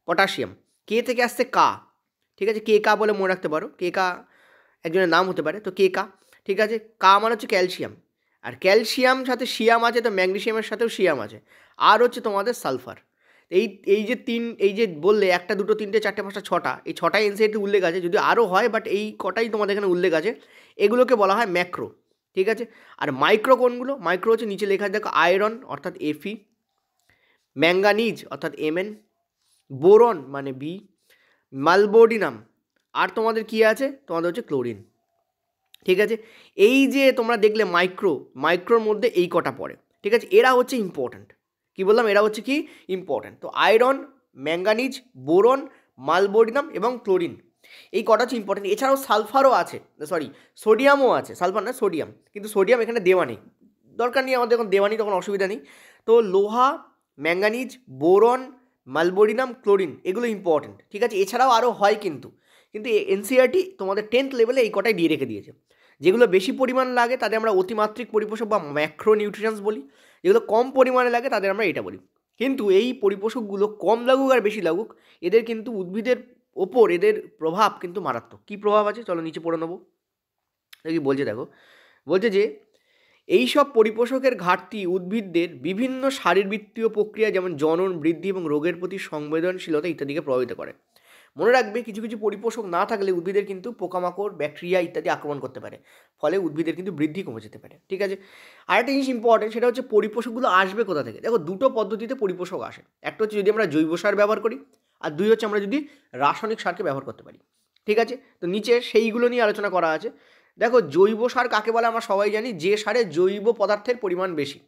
পটাশিয়াম, কে থেকে আসছে কা, ঠিক আছে, কে কা বলে মনে রাখতে পারো, কে কা একজনের নাম হতে পারে, তো কে কা, ঠিক আছে। কা মানে হচ্ছে ক্যালসিয়াম, আর ক্যালসিয়াম সাথে শিয়াম আছে, তো ম্যাগনেসিয়ামের সাথেও শিয়াম আছে, আর হচ্ছে তোমাদের সালফার। এই যে বললে 1, 2, 3, 4, 5, 6টা, এই 6টাই এনসিইআরটি উল্লেখ আছে, যদি আরও হয় বাট এই কটাই তোমাদের এখানে উল্লেখ আছে। এগুলোকে বলা হয় ম্যাক্রো, ঠিক আছে। আর মাইক্রো কোনগুলো, মাইক্রো হচ্ছে নিচে লেখা দেখো আয়রন অর্থাৎ এফি, ম্যাঙ্গানিজ অর্থাৎ Mn, বোরন মানে বি, মালবোডিনাম, আর তোমাদের কি আছে, তোমাদের হচ্ছে ক্লোরিন। ঠিক আছে, এই যে তোমরা দেখলে মাইক্রোর মধ্যে এই কটা পড়ে। ঠিক আছে, এরা হচ্ছে ইম্পর্ট্যান্ট। কি বললাম, এরা হচ্ছে কি ইম্পর্ট্যান্ট। তো আয়রন, ম্যাঙ্গানিজ, বোরন, মালবোডিনাম এবং ক্লোরিন, এই কটা হচ্ছে ইম্পর্টেন্ট। এছাড়াও সালফারও আছে, সোডিয়ামও আছে, সালফার না সোডিয়াম, কিন্তু সোডিয়াম এখানে দেওয়া নেই, দরকার নেই আমাদের, যখন দেওয়া নেই তখন অসুবিধা নেই। তো লোহা, ম্যাঙ্গানিজ, বোরন, মালবোডিনাম, ক্লোরিন এগুলো ইম্পর্টেন্ট। ঠিক আছে, এছাড়াও আরও হয়, কিন্তু এনসিইআরটি তোমাদের 10th লেভেলে এই কটাই দিয়ে রেখে দিয়েছে। যেগুলো বেশি পরিমাণ লাগে তাদের আমরা অতিমাত্রিক পরিপোষক বা ম্যাক্রো নিউট্রিশনস বলি, যেগুলো কম পরিমাণে লাগে তাদের আমরা এটা বলি। কিন্তু এই পরিপোষকগুলো কম লাগুক আর বেশি লাগুক, এদের কিন্তু উদ্ভিদের ওপর এদের প্রভাব কিন্তু মারাত্মক। কী প্রভাব আছে চলো নিচে পড়ে নেবো। কি বলছে দেখো, বলছে যে এই সব পরিপোষকের ঘাটতি উদ্ভিদদের বিভিন্ন শারীরবৃত্তীয় প্রক্রিয়া যেমন জনন, বৃদ্ধি এবং রোগের প্রতি সংবেদনশীলতা ইত্যাদিকে প্রভাবিত করে। মনে রাখবে, কিছু কিছু পরিপোষক না থাকলে উদ্ভিদের কিন্তু পোকামাকড়, ব্যাকটেরিয়া ইত্যাদি আক্রমণ করতে পারে, ফলে উদ্ভিদের কিন্তু বৃদ্ধি কমে যেতে পারে। ঠিক আছে, আরেকটা জিনিস ইম্পর্টেন্ট, সেটা হচ্ছে পরিপোষকগুলো আসবে কোথা থেকে। দেখো, দুটো পদ্ধতিতে পরিপোষক আসে। একটা হচ্ছে যদি আমরা জৈব সার ব্যবহার করি, আর দুই হচ্ছে আমরা যদি রাসায়নিক সারকে ব্যবহার করতে পারি। ঠিক আছে, তো নিচে সেইগুলো নিয়ে আলোচনা করা আছে। দেখো, জৈব সার কাকে বলে আমরা সবাই জানি, যে সারে জৈব পদার্থের পরিমাণ বেশি।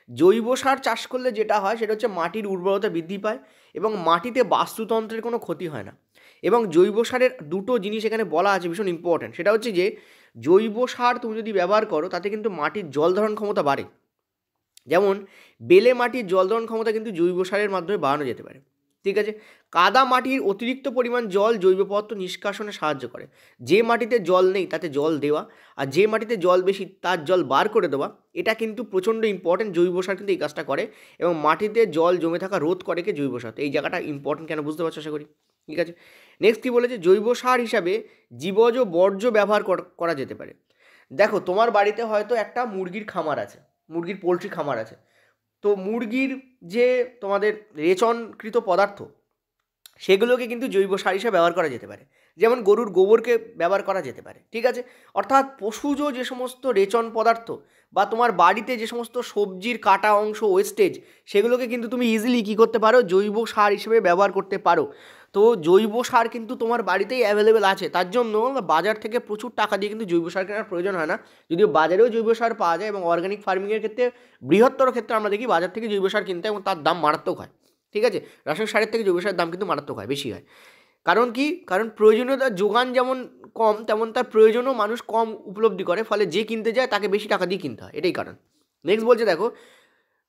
জৈব সার চাষ করলে যেটা হয় সেটা হচ্ছে মাটির উর্বরতা বৃদ্ধি পায় এবং মাটিতে বাস্তুতন্ত্রের কোনো ক্ষতি হয় না। এবং জৈব সারের দুটো জিনিস এখানে বলা আছে ভীষণ ইম্পর্ট্যান্ট, সেটা হচ্ছে যে জৈব সার তুমি যদি ব্যবহার করো তাতে কিন্তু মাটির জল ধারণ ক্ষমতা বাড়ে। যেমন বেলে মাটির জল ধারণ ক্ষমতা কিন্তু জৈব সারের মাধ্যমে বাড়ানো যেতে পারে। ঠিক আছে, কাদা মাটির অতিরিক্ত পরিমাণ জল জৈব পদার্থ নিষ্কাশনে সাহায্য করে। যে মাটিতে জল নেই তাতে জল দেওয়া, আর যে মাটিতে জল বেশি তার জল বার করে দেওয়া, এটা কিন্তু প্রচণ্ড ইম্পর্টেন্ট। জৈব সার কিন্তু এই কাজটা করে এবং মাটিতে জল জমে থাকা রোধ করে কে জৈব সার। এই জায়গাটা ইম্পর্টেন্ট, কেন বুঝতে পারছো আশা করি। ঠিক আছে, নেক্সট কী বলেছে, জৈব সার হিসাবে জীবজ বর্জ্য ব্যবহার করা যেতে পারে। দেখো, তোমার বাড়িতে হয়তো একটা মুরগির খামার আছে, মুরগির পোলট্রি খামার আছে। তো মুরগির যে তোমাদের রেচনকৃত পদার্থ, সেগুলোকে কিন্তু জৈব সার হিসেবে ব্যবহার করা যেতে পারে। যেমন গরুর গোবরকে ব্যবহার করা যেতে পারে। ঠিক আছে, অর্থাৎ পশুজ যে সমস্ত রেচন পদার্থ বা তোমার বাড়িতে যে সমস্ত সবজির কাটা অংশ, ওয়েস্টেজ, সেগুলোকে কিন্তু তুমি ইজিলি কী করতে পারো, জৈব সার হিসেবে ব্যবহার করতে পারো। তো জৈব সার কিন্তু তোমার বাড়িতেই অ্যাভেলেবেল আছে, তার জন্য বাজার থেকে প্রচুর টাকা দিয়ে কিন্তু জৈব সার কেনার প্রয়োজন হয় না। যদিও বাজারেও জৈব সার পাওয়া যায় এবং অর্গানিক ফার্মিংয়ের ক্ষেত্রে, বৃহত্তর ক্ষেত্রে আমরা দেখি বাজার থেকে জৈব সার কিনতে, এবং তার দাম মারাত্মক হয়। ঠিক আছে, রাসায়নিক সারের থেকে জৈব সারের দাম কিন্তু মারাত্মক হয়, বেশি হয়। কারণ কি, কারণ প্রয়োজনীয়তার যোগান যেমন কম, তেমন তার প্রয়োজনও মানুষ কম উপলব্ধি করে, ফলে যে কিনতে যায় তাকে বেশি টাকা দিয়ে কিনতে হয়, এটাই কারণ। নেক্সট বলছে দেখো,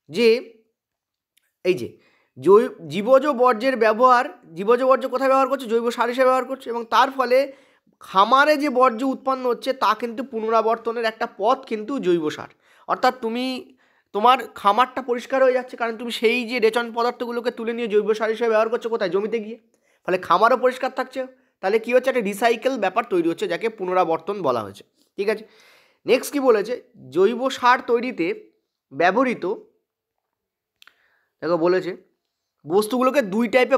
যে এই যে জীবজ বর্জ্যের ব্যবহার, জীবজ বর্জ্য কোথায় ব্যবহার করছে, জৈব সার হিসেবে ব্যবহার করছে, এবং তার ফলে খামারে যে বর্জ্য উৎপন্ন হচ্ছে তা কিন্তু পুনরাবর্তনের একটা পথ কিন্তু জৈব সার। অর্থাৎ তোমার খামারটা পরিষ্কার হয়ে যাচ্ছে, কারণ তুমি সেই যে রেচন পদার্থগুলোকে তুলে নিয়ে জৈব সার হিসেবে ব্যবহার করছো কোথায়, জমিতে গিয়ে, ফলে খামারও পরিষ্কার থাকছে। তাহলে কী হচ্ছে, একটা রিসাইকেল ব্যাপার তৈরি হচ্ছে, যাকে পুনরাবর্তন বলা হয়েছে। ঠিক আছে, নেক্সট কী বলেছে, জৈব সার তৈরিতে ব্যবহৃত, দেখো বলেছে বস্তুগুলোকে দুই টাইপে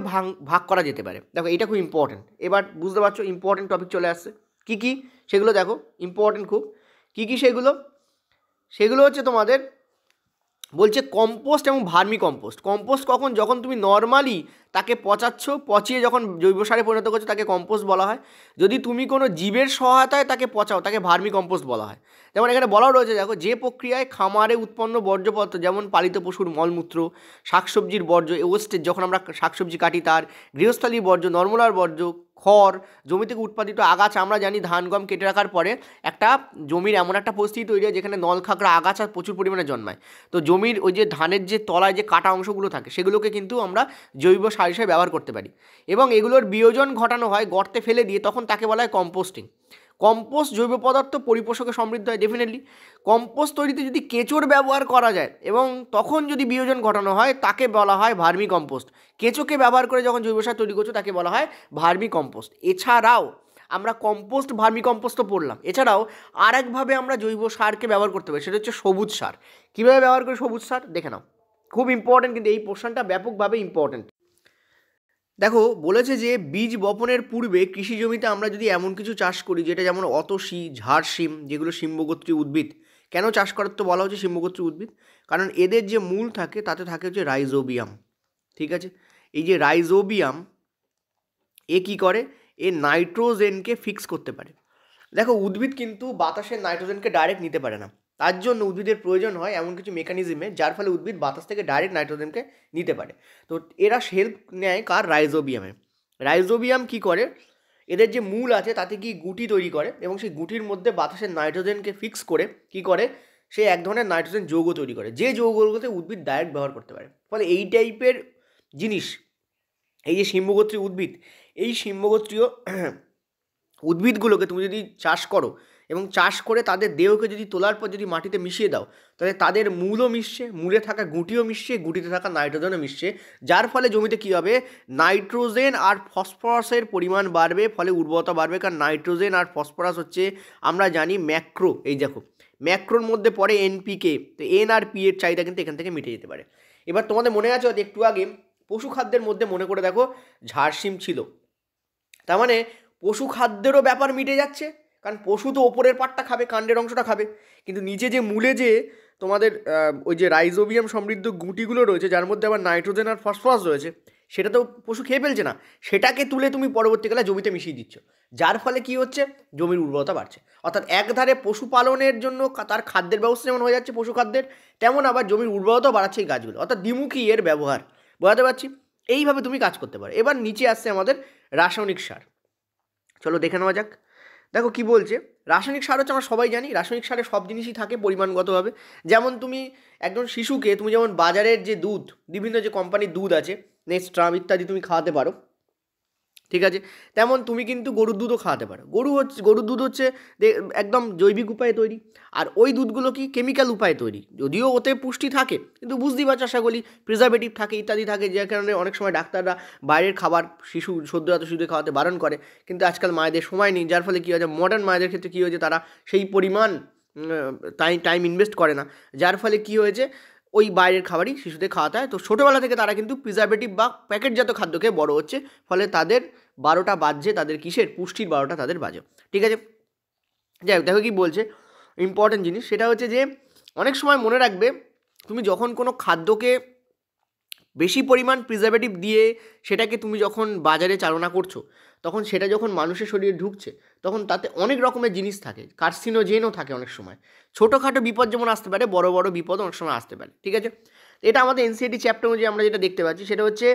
ভাগ করা যেতে পারে। দেখো, এটা খুব ইম্পর্টেন্ট, এবার বুঝতে পারছো, ইম্পর্টেন্ট টপিক চলে আসছে। কী কী সেগুলো দেখো, ইম্পর্টেন্ট খুব। কী কী সেগুলো হচ্ছে তোমাদের বলছে কম্পোস্ট এবং ভার্মি কম্পোস্ট। কম্পোস্ট কখন, যখন তুমি নর্মালি তাকে পচিয়ে যখন জৈব সারে পরিণত করছো তাকে কম্পোস্ট বলা হয়। যদি তুমি কোনো জীবের সহায়তায় তাকে পচাও তাকে ভার্মি কম্পোস্ট বলা হয়। যেমন এখানে বলাও রয়েছে, দেখো, যে প্রক্রিয়ায় খামারে উৎপন্ন বর্জ্য পদার্থ যেমন পালিত পশুর মলমূত্র, শাকসবজির বর্জ্য, ওয়েস্টেজ যখন আমরা শাকসবজি কাটি তার, গৃহস্থালির বর্জ্য, নর্মলার বর্জ্য, খড়, জমি থেকে উৎপাদিত আগাছা, আমরা জানি ধান গম কেটে রাখার পরে একটা জমির এমন একটা পরিস্থিতি তৈরি হয় যেখানে নলখাগড়া আগাছা প্রচুর পরিমাণে জন্মায়। তো জমির ওই যে ধানের যে তলায় যে কাটা অংশগুলো থাকে সেগুলোকে কিন্তু আমরা জৈব সার হিসেবে ব্যবহার করতে পারি, এবং এগুলোর বিয়োজন ঘটানো হয় গর্তে ফেলে দিয়ে, তখন তাকে বলা হয় কম্পোস্টিং। কম্পোস্ট জৈব পদার্থ পরিপোষকে সমৃদ্ধ হয় ডেফিনেটলি। কম্পোস্ট তৈরিতে যদি কেঁচোর ব্যবহার করা যায় এবং তখন যদি বিয়োজন ঘটানো হয় তাকে বলা হয় ভার্মি কম্পোস্ট। কেঁচোকে ব্যবহার করে যখন জৈব সার তৈরি করছো তাকে বলা হয় ভার্মি কম্পোস্ট। এছাড়াও আমরা কম্পোস্ট, ভার্মি কম্পোস্ট তো পড়লাম, এছাড়াও আরেকভাবে আমরা জৈব সারকে ব্যবহার করতে পারি, সেটা হচ্ছে সবুজ সার। কীভাবে ব্যবহার করি সবুজ সার দেখে নাও, খুব ইম্পর্টেন্ট, কিন্তু এই পোর্শনটা ব্যাপকভাবে ইম্পর্টেন্ট। দেখো, বলেছে যে বীজ বপনের পূর্বে কৃষি জমিতে আমরা যদি এমন কিছু চাষ করি যেটা যেমন অতসী, ঝাড় শিম, যেগুলো শিম্বগোত্রী উদ্ভিদ। কেন চাষ করার তো বলা হচ্ছে শিম্বগোত্রী উদ্ভিদ, কারণ এদের যে মূল থাকে তাতে থাকে হচ্ছে রাইজোবিয়াম। ঠিক আছে। এই যে রাইজোবিয়াম এ কী করে, এ নাইট্রোজেনকে ফিক্স করতে পারে। দেখো উদ্ভিদ কিন্তু বাতাসের নাইট্রোজেনকে ডাইরেক্ট নিতে পারে না, তার জন্য উদ্ভিদের প্রয়োজন হয় এমন কিছু মেকানিজমে যার ফলে উদ্ভিদ বাতাস থেকে ডাইরেক্ট নাইট্রোজেনকে নিতে পারে। তো এরা হেল্প নেয় কার, রাইজোবিয়ামে। রাইজোবিয়াম কি করে, এদের যে মূল আছে তাতে কি গুটি তৈরি করে এবং সেই গুটির মধ্যে বাতাসের নাইট্রোজেনকে ফিক্স করে কি করে, সে এক ধরনের নাইট্রোজেন যৌগ তৈরি করে, যে যৌগগুলোতে উদ্ভিদ ডাইরেক্ট ব্যবহার করতে পারে। ফলে এই টাইপের জিনিস, এই যে শিম্বগোত্রী উদ্ভিদ, এই শিম্বগোত্রীয় উদ্ভিদগুলোকে তুমি যদি চাষ করো এবং চাষ করে তাদের দেহকে যদি তোলার পর যদি মাটিতে মিশিয়ে দাও, তাহলে তাদের মূলও মিশছে, মূলে থাকা গুটিও মিশছে, গুটিতে থাকা নাইট্রোজেনও মিশছে, যার ফলে জমিতে কী হবে, নাইট্রোজেন আর ফসফরাসের পরিমাণ বাড়বে, ফলে উর্বরতা বাড়বে। কারণ নাইট্রোজেন আর ফসফরাস হচ্ছে আমরা জানি ম্যাক্রো, এই দেখো ম্যাক্রোর মধ্যে পড়ে এনপিকে, তো এন আর পি এর চাহিদা কিন্তু এখান থেকে মিটে যেতে পারে। এবার তোমাদের মনে আছে হয়তো একটু আগে পশু খাদ্যের মধ্যে মনে করে দেখো ঝাড়সিম ছিল, তার মানে পশু খাদ্যেরও ব্যাপার মিটে যাচ্ছে, কারণ পশু তো ওপরের পাটটা খাবে, কাণ্ডের অংশটা খাবে, কিন্তু নিচে যে মূলে যে তোমাদের ওই যে রাইজোবিয়াম সমৃদ্ধ গুটিগুলো রয়েছে, যার মধ্যে আবার নাইট্রোজেন আর ফসফরাস রয়েছে, সেটা তো পশু খেয়ে ফেলছে না, সেটাকে তুলে তুমি পরবর্তীকালে জমিতে মিশিয়ে দিচ্ছ, যার ফলে কি হচ্ছে, জমির উর্বরতা বাড়ছে। অর্থাৎ একধারে পশুপালনের জন্য তার খাদ্যের ব্যবস্থা যেমন হয়ে যাচ্ছে পশু খাদ্যের, তেমন আবার জমির উর্বরতাও বাড়াচ্ছে এই গাছগুলো, অর্থাৎ দ্বিমুখী এর ব্যবহার, বোঝাতে পারছি। এইভাবে তুমি কাজ করতে পারো। এবার নিচে আসছে আমাদের রাসায়নিক সার, চলো দেখে নেওয়া যাক। দেখো কি বলছে, রাসায়নিক সার হচ্ছে আমরা সবাই জানি, রাসায়নিক সারে সব জিনিসই থাকে পরিমাণগতভাবে। যেমন তুমি একজন শিশুকে তুমি যেমন বাজারের যে দুধ, বিভিন্ন যে কোম্পানির দুধ আছে, নেস্ট্রাম ইত্যাদি তুমি খাওয়াতে পারো, ঠিক আছে, তেমন তুমি কিন্তু গরুর দুধও খাওয়াতে পারো। গরুর দুধ হচ্ছে একদম জৈবিক উপায়ে তৈরি, আর ওই দুধগুলো কি কেমিক্যাল উপায়ে তৈরি, যদিও ওতে পুষ্টি থাকে কিন্তু বুঝতেই পারছো আশা করি, প্রিজারভেটিভ থাকে ইত্যাদি থাকে, যে কারণে অনেক সময় ডাক্তাররা বাইরের খাবার সদ্যজাত শিশুদের খাওয়াতে বারণ করে, কিন্তু আজকাল মায়েদের সময় নেই, যার ফলে কী হয়েছে, মডার্ন মায়েদের ক্ষেত্রে কী হয়েছে, তারা সেই পরিমাণ টাইম ইনভেস্ট করে না, যার ফলে কী হয়েছে, ওই বাইরের খাবারই শিশুদের খাওয়াতে হয়। তো ছোটোবেলা থেকে তারা কিন্তু প্রিজারভেটিভ বা প্যাকেটজাত খাদ্য খেয়ে বড়ো হচ্ছে, ফলে তাদের 12টা বাজছে, তাদের কিসের, পুষ্টির 12টা তাদের বাজে, ঠিক আছে। যাই হোক, দেখো কী বলছে, ইম্পর্টেন্ট জিনিস, সেটা হচ্ছে যে অনেক সময় মনে রাখবে, তুমি যখন কোনো খাদ্যকে বেশি পরিমাণ প্রিজারভেটিভ দিয়ে সেটাকে তুমি যখন বাজারে চালনা করছো, তখন সেটা যখন মানুষের শরীরে ঢুকছে, তখন তাতে অনেক রকমের জিনিস থাকে, কার্সিনোজেনও থাকে অনেক সময়, ছোটোখাটো বিপদ যেমন আসতে পারে, বড় বড় বিপদ অনেক সময় আসতে পারে, ঠিক আছে। এটা আমাদের এনসিইআরটি চ্যাপ্টার অনুযায়ী আমরা যেটা দেখতে পাচ্ছি, সেটা হচ্ছে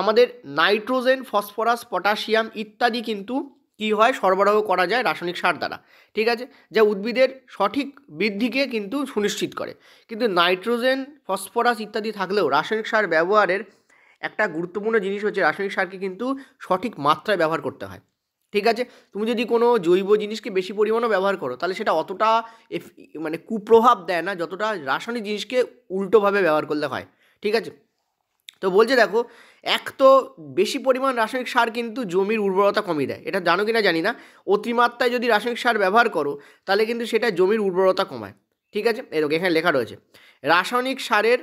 আমাদের নাইট্রোজেন, ফসফরাস, পটাশিয়াম ইত্যাদি কিন্তু কী হয়, সরবরাহ করা যায় রাসায়নিক সার দ্বারা, ঠিক আছে, যা উদ্ভিদের সঠিক বৃদ্ধিকে কিন্তু সুনিশ্চিত করে। কিন্তু নাইট্রোজেন, ফসফরাস ইত্যাদি থাকলেও রাসায়নিক সার ব্যবহারের একটা গুরুত্বপূর্ণ জিনিস হচ্ছে, রাসায়নিক সারকে কিন্তু সঠিক মাত্রায় ব্যবহার করতে হয়, ঠিক আছে। তুমি যদি কোনো জৈব জিনিসকে বেশি পরিমাণে ব্যবহার করো, তাহলে সেটা অতটা মানে কুপ্রভাব দেয় না, যতটা রাসায়নিক জিনিসকে উল্টোভাবে ব্যবহার করলে হয়, ঠিক আছে। তো বলছে দেখো, এক তো বেশি পরিমাণ রাসায়নিক সার কিন্তু জমির উর্বরতা কমিয়ে দেয়, এটা জানো কি না জানি না, অতিমাত্রায় যদি রাসায়নিক সার ব্যবহার করো তাহলে কিন্তু সেটা জমির উর্বরতা কমায়, ঠিক আছে। এরকম এখানে লেখা রয়েছে, রাসায়নিক সারের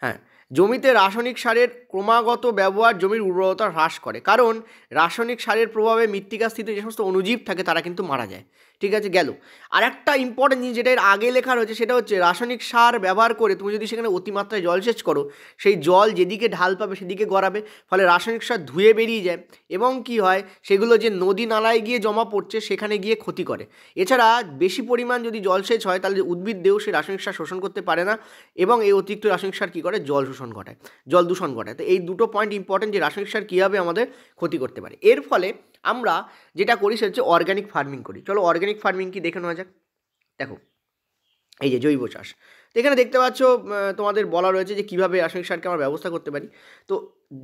হ্যাঁ, জমিতে রাসায়নিক সারের ক্রমাগত ব্যবহার জমির উর্বরতা হ্রাস করে, কারণ রাসায়নিক সারের প্রভাবে মৃত্তিকা স্থিতিতে যে সমস্ত অণুজীব থাকে তারা কিন্তু মারা যায়, ঠিক আছে। গেল আর একটা ইম্পর্টেন্ট জিনিস যেটা এর আগে লেখা রয়েছে, সেটা হচ্ছে রাসায়নিক সার ব্যবহার করে তুমি যদি সেখানে অতিমাত্রায় জলসেচ করো, সেই জল যেদিকে ঢাল পাবে সেদিকে গড়াবে, ফলে রাসায়নিক সার ধুয়ে বেরিয়ে যায়, এবং কি হয়, সেগুলো যে নদী নালায় গিয়ে জমা পড়ছে সেখানে গিয়ে ক্ষতি করে। এছাড়া বেশি পরিমাণ যদি জলসেচ হয়, তাহলে উদ্ভিদ দেহ সেই রাসায়নিক সার শোষণ করতে পারে না, এবং এই অতিরিক্ত রাসায়নিক সার কী করে, জল দূষণ ঘটায়। তো এই দুটো পয়েন্ট ইম্পর্টেন্ট, যে রাসায়নিক সার কীভাবে আমাদের ক্ষতি করতে পারে। এর ফলে আমরা যেটা করি সেটা হচ্ছে অর্গ্যানিক ফার্মিং করি। চলো অর্গ্যানিক ফার্মিং কি দেখে নেওয়া যাক। দেখো এই যে জৈব চাষ, তো এখানে দেখতে পাচ্ছ তোমাদের বলা রয়েছে যে কীভাবে রাসায়নিক সারকে আমরা ব্যবস্থা করতে পারি। তো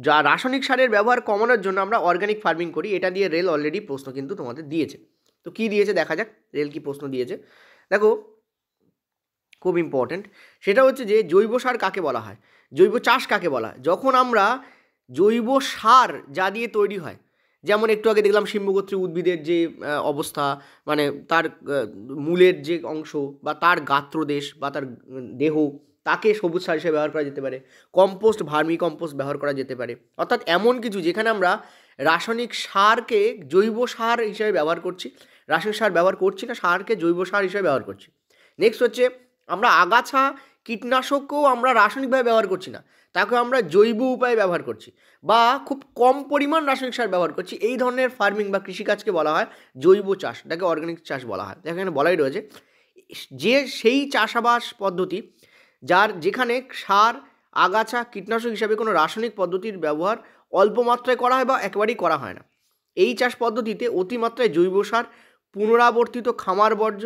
যা রাসায়নিক সারের ব্যবহার কমানোর জন্য আমরা অর্গ্যানিক ফার্মিং করি, এটা দিয়ে রেল অলরেডি প্রশ্ন কিন্তু তোমাদের দিয়েছে। তো কী দিয়েছে দেখা যাক, রেল কি প্রশ্ন দিয়েছে। দেখো খুব ইম্পর্ট্যান্ট, সেটা হচ্ছে যে জৈব সার কাকে বলা হয়, জৈব চাষ কাকে বলা হয়, যখন আমরা জৈব সার যা দিয়ে তৈরি হয়, যেমন একটু আগে দেখলাম শিম্বগোত্রী উদ্ভিদের যে অবস্থা, মানে তার মূলের যে অংশ বা তার গাত্রদেশ বা তার দেহ, তাকে সবুজ সার হিসেবে ব্যবহার করা যেতে পারে, কম্পোস্ট, ভার্মি কম্পোস্ট ব্যবহার করা যেতে পারে, অর্থাৎ এমন কিছু যেখানে আমরা রাসায়নিক সারকে জৈব সার হিসেবে ব্যবহার করছি, রাসায়নিক সার ব্যবহার করছি না, সারকে জৈব সার হিসেবে ব্যবহার করছি। নেক্সট হচ্ছে আমরা আগাছা কীটনাশকও আমরা রাসায়নিকভাবে ব্যবহার করছি না, তাকে আমরা জৈব উপায়ে ব্যবহার করছি বা খুব কম পরিমাণ রাসায়নিক সার ব্যবহার করছি। এই ধরনের ফার্মিং বা কৃষিকাজকে বলা হয় জৈব চাষ, এটাকে অর্গানিক চাষ বলা হয়। এখানে বলাই রয়েছে যে সেই চাষাবাস পদ্ধতি যেখানে সার, আগাছা, কীটনাশক হিসাবে কোনো রাসায়নিক পদ্ধতির ব্যবহার অল্প মাত্রায় করা হয় বা একেবারেই করা হয় না। এই চাষ পদ্ধতিতে অতিমাত্রায় জৈব সার, পুনরাবর্তিত খামার বর্জ্য,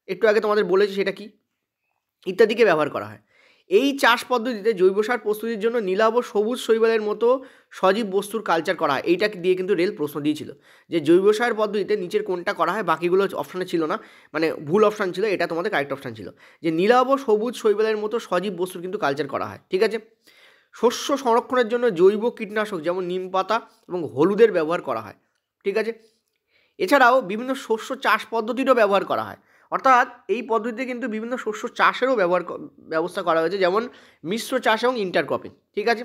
একটু আগে তোমাদের বলেছি সেটা কি, ইত্যাদিকে ব্যবহার করা হয়। এই চাষ পদ্ধতিতে জৈব সার প্রস্তুতির জন্য নীলাভ সবুজ শৈবালের মতো সজীব বস্তুর কালচার করা হয়। এইটাকে দিয়ে কিন্তু রেল প্রশ্ন দিয়েছিল যে জৈব সার পদ্ধতিতে নিচের কোনটা করা হয়, বাকিগুলো অপশানে ছিল না, মানে ভুল অপশান ছিল, এটা তোমাদের কারেক্ট অপশান ছিল যে নীলাভ সবুজ শৈবালের মতো সজীব বস্তুর কিন্তু কালচার করা হয়। ঠিক আছে। শস্য সংরক্ষণের জন্য জৈব কীটনাশক যেমন নিম পাতা এবং হলুদের ব্যবহার করা হয়। ঠিক আছে। এছাড়াও বিভিন্ন শস্য চাষ পদ্ধতিরও ব্যবহার করা হয়, অর্থাৎ এই পদ্ধতিতে কিন্তু বিভিন্ন শস্য চাষেরও ব্যবস্থা করা হয়েছে, যেমন মিশ্র চাষ এবং ইন্টারক্রপিং। ঠিক আছে।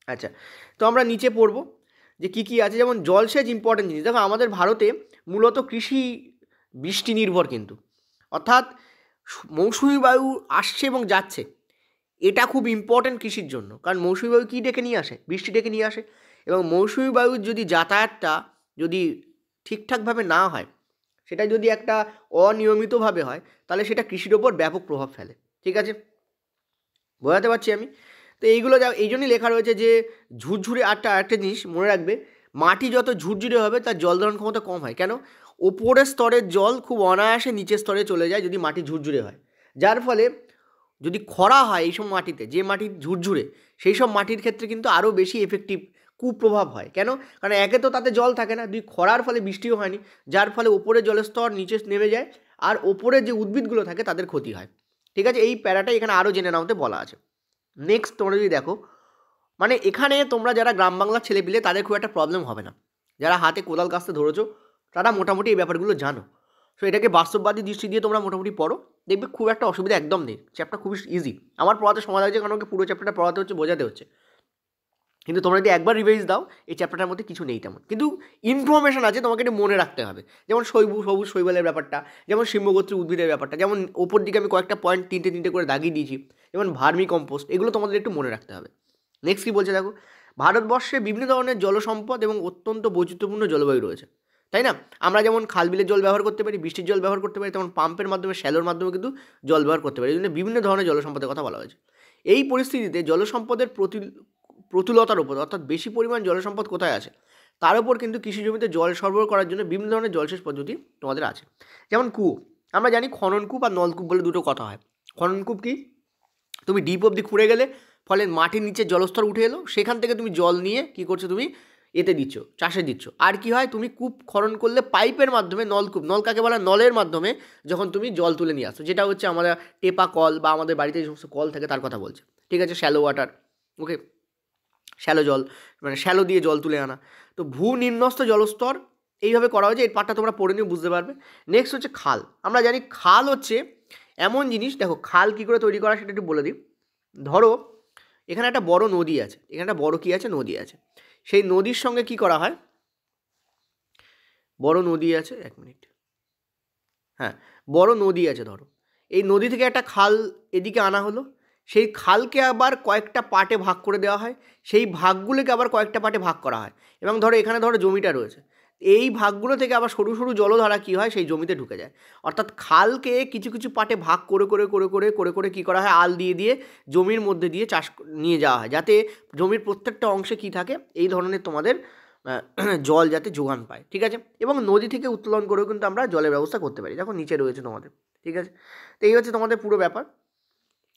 আচ্ছা, তো আমরা নিচে পড়ব যে কী কী আছে, যেমন জলসেচ ইম্পর্টেন্ট জিনিস। দেখো আমাদের ভারতে মূলত কৃষি বৃষ্টি নির্ভর, কিন্তু অর্থাৎ মৌসুমি বায়ু আসছে এবং যাচ্ছে, এটা খুব ইম্পর্ট্যান্ট কৃষির জন্য, কারণ মৌসুমি বায়ু কী ডেকে নিয়ে আসে, বৃষ্টি ডেকে নিয়ে আসে, এবং মৌসুমি বায়ুর যদি যাতায়াতটা যদি ঠিকঠাকভাবে না হয়, সেটা যদি একটা অনিয়মিতভাবে হয়, তাহলে সেটা কৃষির ওপর ব্যাপক প্রভাব ফেলে। ঠিক আছে, বোঝাতে পারছি আমি? তো এইগুলো এই জন্যই লেখা রয়েছে যে ঝুরঝুরে আরেকটা জিনিস মনে রাখবে, মাটি যত ঝুরঝুরে হবে তার জল ধারণ ক্ষমতা কম হয়। কেন? ওপরের স্তরের জল খুব অনায়াসে নিচের স্তরে চলে যায় যদি মাটি ঝুরঝুরে হয়, যার ফলে যদি খরা হয় এইসব মাটিতে, যে মাটি ঝুরঝুরে, সেই সব মাটির ক্ষেত্রে কিন্তু আরও বেশি এফেক্টিভ কুপ্রভাব হয়। কেন? কারণ একে তো তাতে জল থাকে না, দুই খরার ফলে বৃষ্টিও হয়নি, যার ফলে ওপরে জলের স্তর নিচে নেমে যায় আর ওপরে যে উদ্ভিদগুলো থাকে তাদের ক্ষতি হয়। ঠিক আছে, এই প্যারাটাই এখানে আরও জেনে নাওতে বলা আছে। নেক্সট তোমরা যদি দেখো, মানে এখানে তোমরা যারা গ্রাম বাংলার ছেলেপিলে তাদের খুব একটা প্রবলেম হবে না, যারা হাতে কোদাল কাস্তে ধরেছো তারা মোটামুটি এই ব্যাপারগুলো জানো। সো এটাকে বাস্তববাদী দৃষ্টি দিয়ে তোমরা মোটামুটি পড়ো, দেখবে খুব একটা অসুবিধা একদম নেই, চ্যাপ্টার খুবই ইজি। আমার পড়াতে সময় লাগছে কারণ ওকে পুরো চ্যাপ্টারটা পড়াতে হচ্ছে, বোঝাতে হচ্ছে, কিন্তু তোমরা যদি একবার রিভাইজ দাও এই চ্যাপ্টারটার মধ্যে কিছু নেই তেমন, কিন্তু ইনফরমেশন আছে, তোমাকে এটা মনে রাখতে হবে। যেমন সবুজ শৈবালের ব্যাপারটা, যেমন সিম্বগোত্রী উদ্ভিদের ব্যাপারটা, যেমন ওপর দিকে আমি কয়েকটা পয়েন্ট তিনটে করে দাগিয়ে দিয়েছি, যেমন ভার্মি কম্পোস্ট, এগুলো তোমাদের একটু মনে রাখতে হবে। নেক্সট কী বলছে দেখো, ভারতবর্ষে বিভিন্ন ধরনের জলসম্পদ এবং অত্যন্ত বৈচিত্র্যপূর্ণ জলবায়ু রয়েছে, তাই না? আমরা যেমন খাল বিলের জল ব্যবহার করতে পারি, বৃষ্টির জল ব্যবহার করতে পারি, তেমন পাম্পের মাধ্যমে, শ্যালোর মাধ্যমে কিন্তু জল ব্যবহার করতে পারি। এই জন্য বিভিন্ন ধরনের জলসম্পদের কথা বলা হয়েছে। এই পরিস্থিতিতে জলসম্পদের প্রতুলতার উপর, অর্থাৎ বেশি পরিমাণ জলসম্পদ কোথায় আছে তার উপর কিন্তু কৃষি জমিতে জল সরবরাহ করার জন্য বিভিন্ন ধরনের জলসেচ পদ্ধতি তোমাদের আছে। যেমন কুয়ো, আমরা জানি খননকূপ আর নলকূপ বলে দুটো কথা হয়। খননকূপ কি? তুমি ডিপ অবধি খুঁড়ে গেলে, ফলে মাটির নিচে জলস্তর উঠে এলো, সেখান থেকে তুমি জল নিয়ে কী করছো, তুমি এতে দিচ্ছ, চাষে দিচ্ছ। আর কি হয়, তুমি কূপ খনন করলে পাইপের মাধ্যমে, নলকূপ, নল কাকে বলা, নলের মাধ্যমে যখন তুমি জল তুলে নিয়ে আসছো, যেটা হচ্ছে আমাদের টেপা কল বা আমাদের বাড়িতে যে সমস্ত কল থাকে তার কথা বলছে। ঠিক আছে, শ্যালো ওয়াটার, ওকে, শ্যালো জল, মানে শ্যালো দিয়ে জল তুলে আনা। তো ভূনিম্নস্থ জলস্তর এইভাবে করা হয়েছে, এই পার্টটা তোমরা পড়ে নিয়ে বুঝতে পারবে। নেক্সট হচ্ছে খাল। আমরা জানি খাল হচ্ছে এমন জিনিস, দেখো খাল কী করে তৈরি করা সেটা একটু বলে দিই। ধরো এখানে একটা বড় নদী আছে, এখানে একটা বড় কী আছে, নদী আছে, সেই নদীর সঙ্গে কি করা হয়, বড় নদী আছে, এক মিনিট, হ্যাঁ, বড় নদী আছে, ধরো এই নদী থেকে একটা খাল এদিকে আনা হলো, সেই খালকে আবার কয়েকটা পার্টে ভাগ করে দেওয়া হয়, সেই ভাগগুলোকে আবার কয়েকটা পার্টে ভাগ করা হয়, এবং ধরো এখানে ধরো জমিটা রয়েছে, এই ভাগগুলো থেকে আবার সরু সরু জলধারা কী হয়, সেই জমিতে ঢুকে যায়। অর্থাৎ খালকে কিছু কিছু পার্টে ভাগ করে করে করে করে করে করে কী করা হয়, আল দিয়ে দিয়ে জমির মধ্যে দিয়ে চাষ নিয়ে যাওয়া হয়, যাতে জমির প্রত্যেকটা অংশে কী থাকে, এই ধরনের তোমাদের জল যাতে যোগান পায়। ঠিক আছে, এবং নদী থেকে উত্তোলন করেও কিন্তু আমরা জলের ব্যবস্থা করতে পারি, দেখো নিচে রয়েছে তোমাদের। ঠিক আছে, তো এই হচ্ছে তোমাদের পুরো ব্যাপার।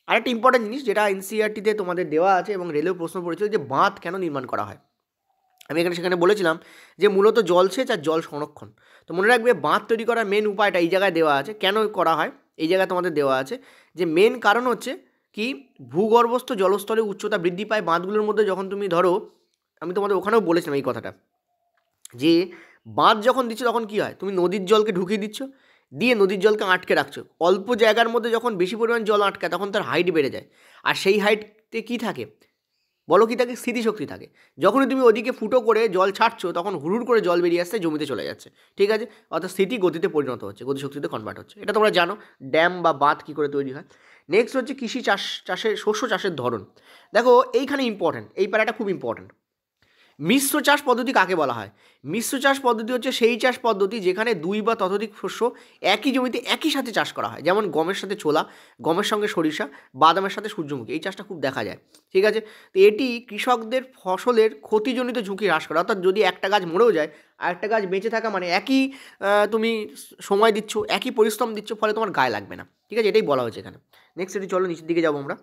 আরেকটা ইম্পর্টেন্ট জিনিস যেটা এনসিইআরটিতে তোমাদের দেওয়া আছে এবং রেলেও প্রশ্ন পড়েছিল, যে বাঁধ কেন নির্মাণ করা হয়। আমি সেখানে বলেছিলাম যে মূলত জলসেচ আর জল সংরক্ষণ। তো মনে রাখবে, বাঁধ তৈরি করার মেন উপায়টা এই জায়গায় দেওয়া আছে, কেন করা হয় এই জায়গায় তোমাদের দেওয়া আছে, যে মেন কারণ হচ্ছে কি, ভূগর্ভস্থ জলস্তরের উচ্চতা বৃদ্ধি পায় বাঁধগুলোর মধ্যে। যখন তুমি ধরো, আমি তোমাদের ওখানেও বলেছিলাম এই কথাটা, যে বাঁধ যখন দিচ্ছ তখন কী হয়, তুমি নদীর জলকে ঢুকিয়ে দিচ্ছ, দিয়ে নদীর জলকে আটকে রাখছো, অল্প জায়গার মধ্যে যখন বেশি পরিমাণ জল আটকায় তখন তার হাইট বেড়ে যায়, আর সেই হাইটে কী থাকে, বলো কি থাকে, স্মৃতিশক্তি থাকে। যখনই তুমি ওদিকে ফুটো করে জল ছাড়ছো তখন হুড় করে জল বেরিয়ে আসছে, জমিতে চলে যাচ্ছে, ঠিক আছে? অর্থাৎ স্মৃতি গতিতে পরিণত হচ্ছে, গতিশক্তিতে কনভার্ট হচ্ছে। এটা তোমরা জানো ড্যাম বা বাঁধ কী করে তৈরি হয়। নেক্সট হচ্ছে কৃষি চাষের শস্য চাষের ধরন। দেখো এইখানে ইম্পর্ট্যান্ট, এই প্যারাটা খুব ইম্পর্ট্যান্ট। মিশ্র চাষ পদ্ধতি কাকে বলা হয়? মিশ্র চাষ পদ্ধতি হচ্ছে সেই চাষ পদ্ধতি যেখানে দুই বা ততোধিক শস্য একই জমিতে একই সাথে চাষ করা হয়, যেমন গমের সাথে ছোলা, গমের সঙ্গে সরিষা, বাদামের সাথে সূর্যমুখী। এই চাষটা খুব দেখা যায়, ঠিক আছে? তো এটি কৃষকদের ফসলের ক্ষতিজনিত ঝুঁকি হ্রাস করে। অর্থাৎ যদি একটা গাছ মরেও যায় আর একটা গাছ বেঁচে থাকা মানে একই তুমি সময় দিচ্ছ, একই পরিশ্রম দিচ্ছ, ফলে তোমার গায়ে লাগবে না, ঠিক আছে? এটাই বলা হয়েছে এখানে। নেক্সট এটি চলো নিচের দিকে যাবো আমরা।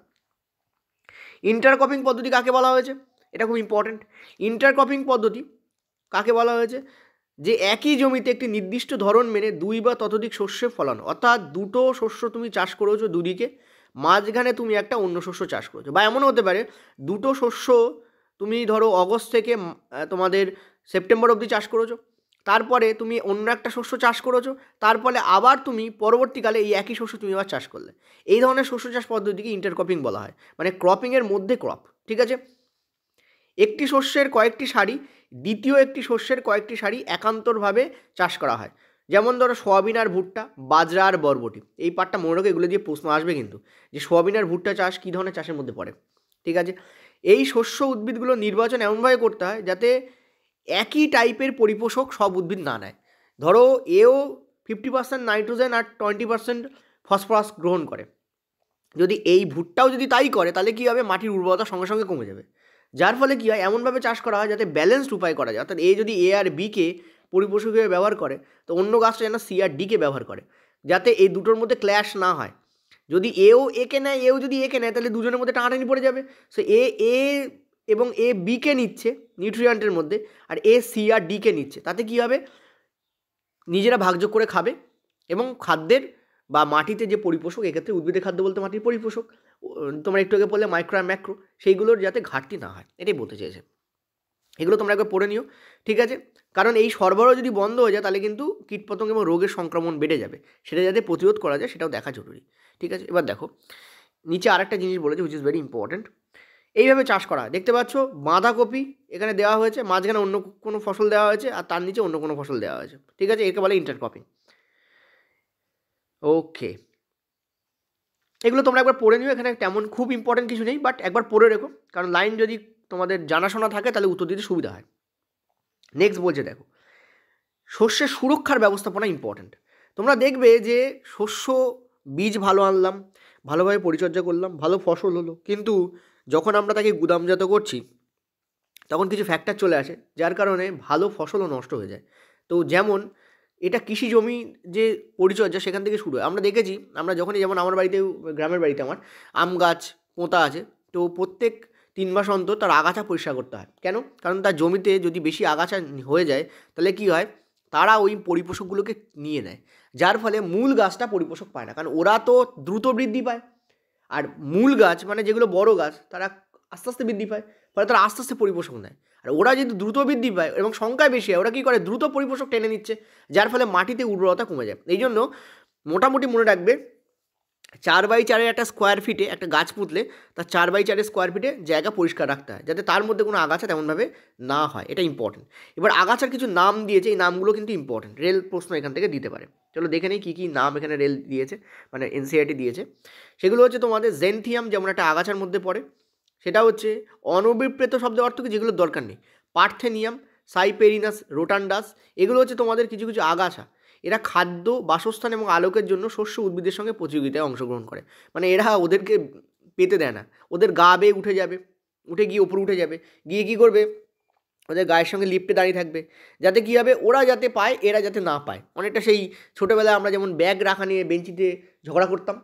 ইন্টারক্রপিং পদ্ধতি কাকে বলা হয়েছে? এটা খুব ইম্পর্ট্যান্ট। ইন্টারক্রপিং পদ্ধতি কাকে বলা হয়েছে? যে একই জমিতে একটি নির্দিষ্ট ধরন মেনে দুই বা ততোধিক শস্যের ফলন, অর্থাৎ দুটো শস্য তুমি চাষ করেছো দুদিকে, মাঝখানে তুমি একটা অন্য শস্য চাষ করেছো। বা এমনও হতে পারে দুটো শস্য তুমি ধরো অগস্ট থেকে তোমাদের সেপ্টেম্বর অবধি চাষ করেছো, তারপরে তুমি অন্য একটা শস্য চাষ করেছো, তারপরে আবার তুমি পরবর্তীকালে এই একই শস্য তুমি আবার চাষ করলে। এই ধরনের শস্য চাষ পদ্ধতিকে ইন্টারক্রপিং বলা হয়, মানে ক্রপিংয়ের মধ্যে ক্রপ, ঠিক আছে? একটি শস্যের কয়েকটি সারি, দ্বিতীয় একটি শস্যের কয়েকটি সারি একান্তরভাবে চাষ করা হয়। যেমন ধরো সোয়াবিন আর ভুট্টা, বাজরা আর বরবটি। এই পার্টটা মনে রাখো, এগুলো দিয়ে প্রশ্ন আসবে কিন্তু, যে সোয়াবিন আর ভুট্টা চাষ কী ধরনের চাষের মধ্যে পড়ে, ঠিক আছে? এই শস্য উদ্ভিদগুলো নির্বাচন এমনভাবে করতে হয় যাতে একই টাইপের পরিপোষক সব উদ্ভিদ না নেয়। ধরো এও 50% নাইট্রোজেন আর 20% ফসফরাস গ্রহণ করে। যদি এই ভুট্টাও যদি তাই করে তাহলে কী হবে, মাটির উর্বরতা সঙ্গে সঙ্গে কমে যাবে। যার ফলে কী হয়, এমনভাবে চাষ করা হয় যাতে ব্যালেন্সড উপায় করা যায়। অর্থাৎ এ যদি এ আর বিকে পরিপোষক হিসেবে ব্যবহার করে, তো অন্য গাছটা যেন সি আর ডিকে ব্যবহার করে, যাতে এই দুটোর মধ্যে ক্ল্যাশ না হয়। যদি এও একে নেয়, এও যদি একে নেয়, তাহলে দুজনের মধ্যে টানাটানি পড়ে যাবে। সো এ এবং এ বিকে নিচ্ছে নিউট্রিয়েন্টের মধ্যে, আর এ সি আর ডিকে নিচ্ছে। তাতে কী হবে, নিজেরা ভাগযোগ করে খাবে এবং খাদ্যের বা মাটিতে যে পরিপোষক, এক্ষেত্রে উদ্ভিদের খাদ্য বলতে মাটির পরিপোষক, তোমরা একটু আগে বললে মাইক্রো আর ম্যাক্রো, সেইগুলোর যাতে ঘাটতি না হয়, এটাই বলতে চেয়েছে। এগুলো তোমরা একবার পড়ে নিও, ঠিক আছে? কারণ এই সরবরাহ যদি বন্ধ হয়ে যায় তাহলে কিন্তু কীটপতঙ্গ এবং রোগের সংক্রমণ বেড়ে যাবে, সেটা যাতে প্রতিরোধ করা যায় সেটাও দেখা জরুরি, ঠিক আছে? এবার দেখো নিচে আরেকটা জিনিস বলেছে হুইচ ইজ ভেরি ইম্পর্ট্যান্ট। এইভাবে চাষ করা হয়, দেখতে পাচ্ছ বাঁধাকপি এখানে দেওয়া হয়েছে, মাঝখানে অন্য কোনো ফসল দেওয়া হয়েছে আর তার নিচে অন্য কোনো ফসল দেওয়া হয়েছে, ঠিক আছে? একে বলে ইন্টারক্রপিং। ওকে, এগুলো তোমরা একবার পড়ে নিও, এখানে তেমন খুব ইম্পর্টেন্ট কিছু নেই, বাট একবার পড়ে রেখো, কারণ লাইন যদি তোমাদের জানাশোনা থাকে তাহলে উত্তর দিতে সুবিধা হয়। নেক্সট বলছে দেখো, শস্যের সুরক্ষার ব্যবস্থাপনা ইম্পর্ট্যান্ট। তোমরা দেখবে যে শস্য বীজ ভালো আনলাম, ভালোভাবে পরিচর্যা করলাম, ভালো ফসল হলো, কিন্তু যখন আমরা তাকে গুদামজাত করছি তখন কিছু ফ্যাক্টর চলে আসে যার কারণে ভালো ফসলও নষ্ট হয়ে যায়। তো যেমন এটা কৃষি জমি যে পরিচর্যা সেখান থেকে শুরু হয়। আমরা দেখেছি, আমরা যখনই, যেমন আমার বাড়িতেও, গ্রামের বাড়িতে আমার আম গাছ পোঁতা আছে, তো প্রত্যেক 3 মাস অন্তর তার আগাছা পরিষ্কার করতে হয়। কেন? কারণ তার জমিতে যদি বেশি আগাছা হয়ে যায় তাহলে কী হয়, তারা ওই পরিপোষকগুলোকে নিয়ে নেয়, যার ফলে মূল গাছটা পরিপোষক পায় না, কারণ ওরা তো দ্রুত বৃদ্ধি পায়, আর মূল গাছ মানে যেগুলো বড় গাছ তারা আস্তে আস্তে বৃদ্ধি পায়, ফলে তারা আস্তে আস্তে পরিপোষক নেয়। আর ওরা যদি দ্রুত বৃদ্ধি পায় এবং সংখ্যায় বেশি হয়, ওরা কী করে, দ্রুত পরিপোষক টেনে নিচ্ছে, যার ফলে মাটিতে উর্বরতা কমে যায়। এই জন্য মোটামুটি মনে রাখবে 4x4 একটা স্কোয়ার ফিটে একটা গাছ পুঁতলে তার 4x4 স্কোয়ার ফিটে জায়গা পরিষ্কার রাখতে হয়, যাতে তার মধ্যে কোনো আগাছা তেমনভাবে না হয়, এটা ইম্পর্টেন্ট। এবার আগাছার কিছু নাম দিয়েছে, এই নামগুলো কিন্তু ইম্পর্টেন্ট, রেল প্রশ্ন এখান থেকে দিতে পারে। চলো দেখে নিই কী কী নাম এখানে রেল দিয়েছে, মানে এনসিইআরটি দিয়েছে। সেগুলো হচ্ছে তোমাদের জেনথিয়াম, যেমন একটা আগাছার মধ্যে পড়ে, সেটা হচ্ছে অনভিপ্রেত শব্দের অর্থ কি, যেগুলো দরকার নেই। পার্থেনিয়াম, সাইপেরিনাস, রোটান্ডাস, এগুলো হচ্ছে তোমাদের কিছু কিছু আগাছা। এরা খাদ্য, বাসস্থান এবং আলোকের জন্য শস্য উদ্ভিদের সঙ্গে প্রতিযোগিতায় অংশগ্রহণ করে, মানে এরা ওদেরকে পেতে দেয় না, ওদের গা বেয়ে উঠে যাবে, উঠে গিয়ে উপরে উঠে যাবে, গিয়ে কী করবে, ওদের গায়ের সঙ্গে লিপ্টে দাঁড়িয়ে থাকবে, যাতে কী হবে, ওরা যাতে পায় এরা যাতে না পায়। অনেকটা সেই ছোটোবেলায় আমরা যেমন ব্যাগ রাখা নিয়ে বেঞ্চিতে ঝগড়া করতাম,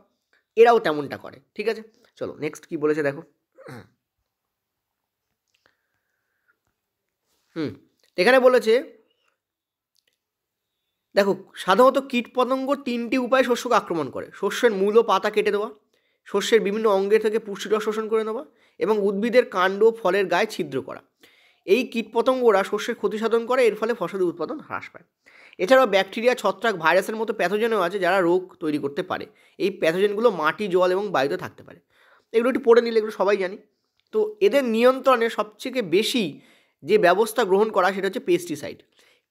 এরাও তেমনটা করে, ঠিক আছে? চলো নেক্সট কী বলেছে দেখো। এখানে বলেছে দেখো, সাধারণত কীটপতঙ্গ 3টি উপায়ে শস্যকে আক্রমণ করে: শস্যের মূল ও পাতা কেটে দেওয়া, শস্যের বিভিন্ন অঙ্গের থেকে পুষ্টিরস শোষণ করে নেওয়া, এবং উদ্ভিদের কাণ্ড ও ফলের গায়ে ছিদ্র করা। এই কীটপতঙ্গরা শস্যের ক্ষতি সাধন করে, এর ফলে ফসলের উৎপাদন হ্রাস পায়। এছাড়াও ব্যাকটেরিয়া, ছত্রাক, ভাইরাসের মতো প্যাথোজেনও আছে যারা রোগ তৈরি করতে পারে। এই প্যাথোজেনগুলো মাটি, জল এবং বায়ুতে থাকতে পারে। এগুলো একটু পড়ে নিলে, এগুলো সবাই জানি। তো এদের নিয়ন্ত্রণে সবথেকে বেশি যে ব্যবস্থা গ্রহণ করা সেটা হচ্ছে পেস্টিসাইড।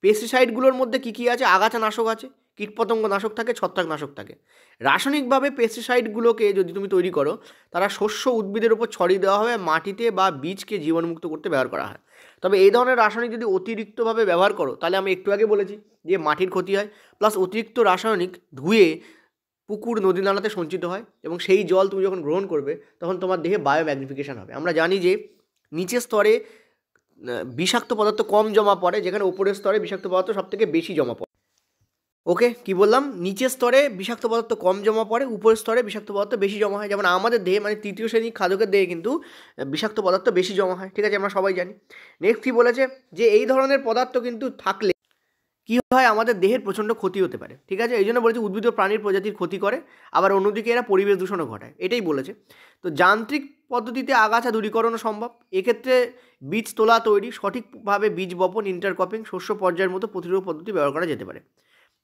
পেস্টিসাইডগুলোর মধ্যে কী কী আছে? আগাছা নাশক আছে, কীটপতঙ্গ নাশক থাকে, ছত্রাকনাশক থাকে। রাসায়নিকভাবে পেস্টিসাইডগুলোকে যদি তুমি তৈরি করো, তারা শস্য উদ্ভিদের উপর ছড়িয়ে দেওয়া হবে, মাটিতে বা বীজকে জীবাণুমুক্ত করতে ব্যবহার করা হয়। তবে এই ধরনের রাসায়নিক যদি অতিরিক্তভাবে ব্যবহার করো, তাহলে আমি একটু আগে বলেছি যে মাটির ক্ষতি হয়, প্লাস অতিরিক্ত রাসায়নিক ধুয়ে পুকুর নদী নালাতে সঞ্চিত হয় এবং সেই জল তুমি যখন গ্রহণ করবে তখন তোমার দেহে বায়োম্যাগনিফিকেশন হবে। আমরা জানি যে নিচের স্তরে বিষাক্ত পদার্থ কম জমা পড়ে, যেখানে উপরের স্তরে বিষাক্ত পদার্থ সবথেকে বেশি জমা পড়ে। ওকে, কি বললাম? নিচের স্তরে বিষাক্ত পদার্থ কম জমা পড়ে, উপরের স্তরে বিষাক্ত পদার্থ বেশি জমা হয়। যেমন আমাদের দেহে মানে তৃতীয় শ্রেণীর খাদকের দেহে কিন্তু বিষাক্ত পদার্থ বেশি জমা হয়, ঠিক আছে, আমরা সবাই জানি। নেক্সট কী বলেছে যে এই ধরনের পদার্থ কিন্তু থাকলে কী হয়? আমাদের দেহের প্রচণ্ড ক্ষতি হতে পারে, ঠিক আছে। এই জন্য বলেছে উদ্ভিদ ও প্রাণীর প্রজাতির ক্ষতি করে, আবার অন্যদিকে এরা পরিবেশ দূষণও ঘটায়, এটাই বলেছে। তো যান্ত্রিক পদ্ধতিতে আগাছা দূরীকরণও সম্ভব। এক্ষেত্রে বীজ তোলা তৈরি, সঠিকভাবে বীজ বপন, ইন্টারক্রপিং, শস্য পর্যায়ের মতো প্রতিরোধ পদ্ধতি ব্যবহার করা যেতে পারে,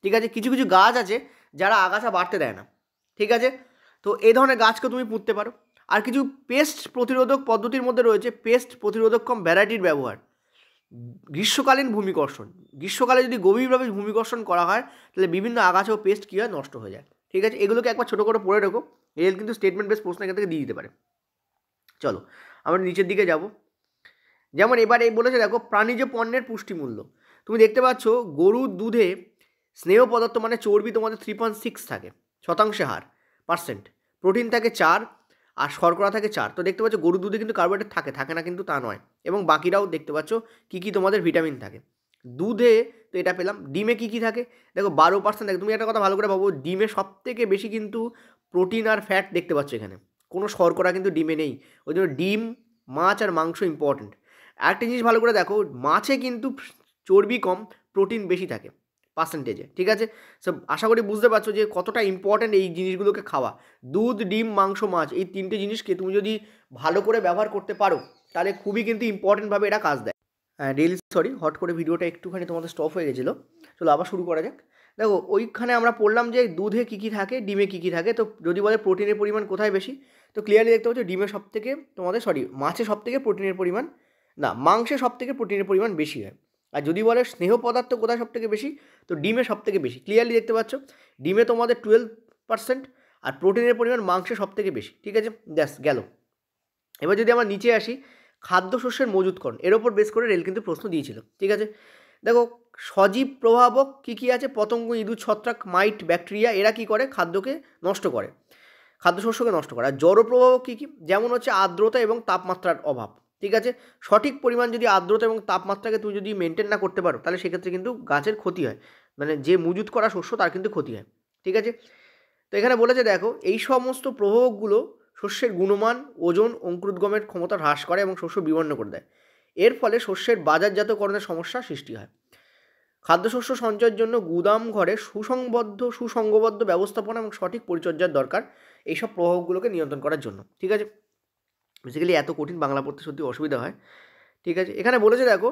ঠিক আছে। কিছু কিছু গাছ আছে যারা আগাছা বাড়তে দেয় না, ঠিক আছে, তো এই ধরনের গাছকে তুমি পুঁততে পারো। আর কিছু পেস্ট প্রতিরোধক পদ্ধতির মধ্যে রয়েছে পেস্ট প্রতিরোধকক্ষম ভ্যারাইটির ব্যবহার, গ্রীষ্মকালীন ভূমিকর্ষণ। গ্রীষ্মকালে যদি গভীরভাবে ভূমিকর্ষণ করা হয় তাহলে বিভিন্ন আগাছা ও পেস্ট কী হয়? নষ্ট হয়ে যায়, ঠিক আছে। এগুলোকে একবার ছোটো করে পড়ে রেখো, রেল কিন্তু স্টেটমেন্ট বেস প্রশ্ন এখান থেকে দিয়ে দিতে পারে। চলো আমরা নিচের দিকে যাব। যেমন এবার এই বলেছে দেখো প্রাণীজ পণ্যের পুষ্টিমূল্য। তুমি দেখতে পাচ্ছ গরুর দুধে স্নেহ পদার্থ মানে চর্বি তোমাদের 3.6 থাকে শতাংশে হার পার্সেন্ট, প্রোটিন থাকে 4 আর শর্করা থাকে 4। তো দেখতে পাচ্ছ গরুর দুধে কিন্তু কার্বোহাইড্রেট থাকে না কিন্তু তা নয়, এবং বাকিরাও দেখতে পাচ্ছ কী কী তোমাদের ভিটামিন থাকে দুধে। তো এটা পেলাম। ডিমে কী কী থাকে? দেখো 12% থাকে। তুমি একটা কথা ভালো করে ভাবো, ডিমে সবথেকে বেশি কিন্তু প্রোটিন আর ফ্যাট দেখতে পাচ্ছ এখানে, কোনো শর্করা কিন্তু ডিমে নেই। ওই জন্য ডিম, মাছ আর মাংস ইম্পর্টেন্ট। আরেকটা জিনিস ভালো করে দেখো, মাছে কিন্তু চর্বি কম, প্রোটিন বেশি থাকে পার্সেন্টেজে, ঠিক আছে। সব আশা করি বুঝতে পারছো যে কতটা ইম্পর্ট্যান্ট এই জিনিসগুলোকে খাওয়া। দুধ, ডিম, মাংস, মাছ, এই তিনটে জিনিসকে তুমি যদি ভালো করে ব্যবহার করতে পারো তাহলে খুবই কিন্তু ইম্পর্ট্যান্টভাবে এটা কাজ দেয়। রিয়েলি সরি, হট করে ভিডিওটা একটুখানি তোমাদের স্টপ হয়ে গেছিলো। চলো আবার শুরু করা যাক। দেখো ওইখানে আমরা পড়লাম যে দুধে কী কী থাকে, ডিমে কী কী থাকে। তো যদি বলে প্রোটিনের পরিমাণ কোথায় বেশি, তো ক্লিয়ারলি দেখতে পাচ্ছ ডিমের সবথেকে তোমাদের মাছে সবথেকে প্রোটিনের পরিমাণ, না মাংসে সবথেকে প্রোটিনের পরিমাণ বেশি হয়। আর যদি বলে স্নেহ পদার্থ কোথায় সবথেকে বেশি, তো ডিমে সবথেকে বেশি। ক্লিয়ারলি দেখতে পাচ্ছ ডিমে তোমাদের 12% আর প্রোটিনের পরিমাণ মাংসে সবথেকে বেশি, ঠিক আছে। ব্যাস গেল। এবার যদি আমরা নিচে আসি, খাদ্যশস্যের মজুতকরণ, এর ওপর বেস করে রেল কিন্তু প্রশ্ন দিয়েছিল, ঠিক আছে। দেখো সজীব প্রভাবক কী কী আছে? পতঙ্গ, ইঁদুর, ছত্রাক, মাইট, ব্যাকটেরিয়া, এরা কী করে? খাদ্যকে নষ্ট করে, খাদ্যশস্যকে নষ্ট করে। আর জড় প্রভাবক কী কী? যেমন হচ্ছে আর্দ্রতা এবং তাপমাত্রার অভাব, ঠিক আছে। সঠিক পরিমাণ যদি আর্দ্রতা এবং তাপমাত্রাকে তুমি যদি মেনটেন না করতে পারো তাহলে সেক্ষেত্রে কিন্তু গাছের ক্ষতি হয়, মানে যে মজুত করা শস্য তার কিন্তু ক্ষতি হয়, ঠিক আছে। তো এখানে বলেছে দেখো এই সমস্ত প্রভাবকগুলো শস্যের গুণমান, ওজন, অঙ্কুরোদ্গমের ক্ষমতা হ্রাস করে এবং শস্য বিবর্ণ করে দেয়। এর ফলে শস্যের বাজারজাতকরণের সমস্যা সৃষ্টি হয়। খাদ্যশস্য সঞ্চয়ের জন্য গুদাম ঘরে সুসংবদ্ধ ব্যবস্থাপনা এবং সঠিক পরিচর্যার দরকার এইসব প্রভাবগুলোকে নিয়ন্ত্রণ করার জন্য, ঠিক আছে। বেসিক্যালি এত কঠিন বাংলা পড়তে সত্যি অসুবিধা হয়, ঠিক আছে। এখানে বলেছে দেখো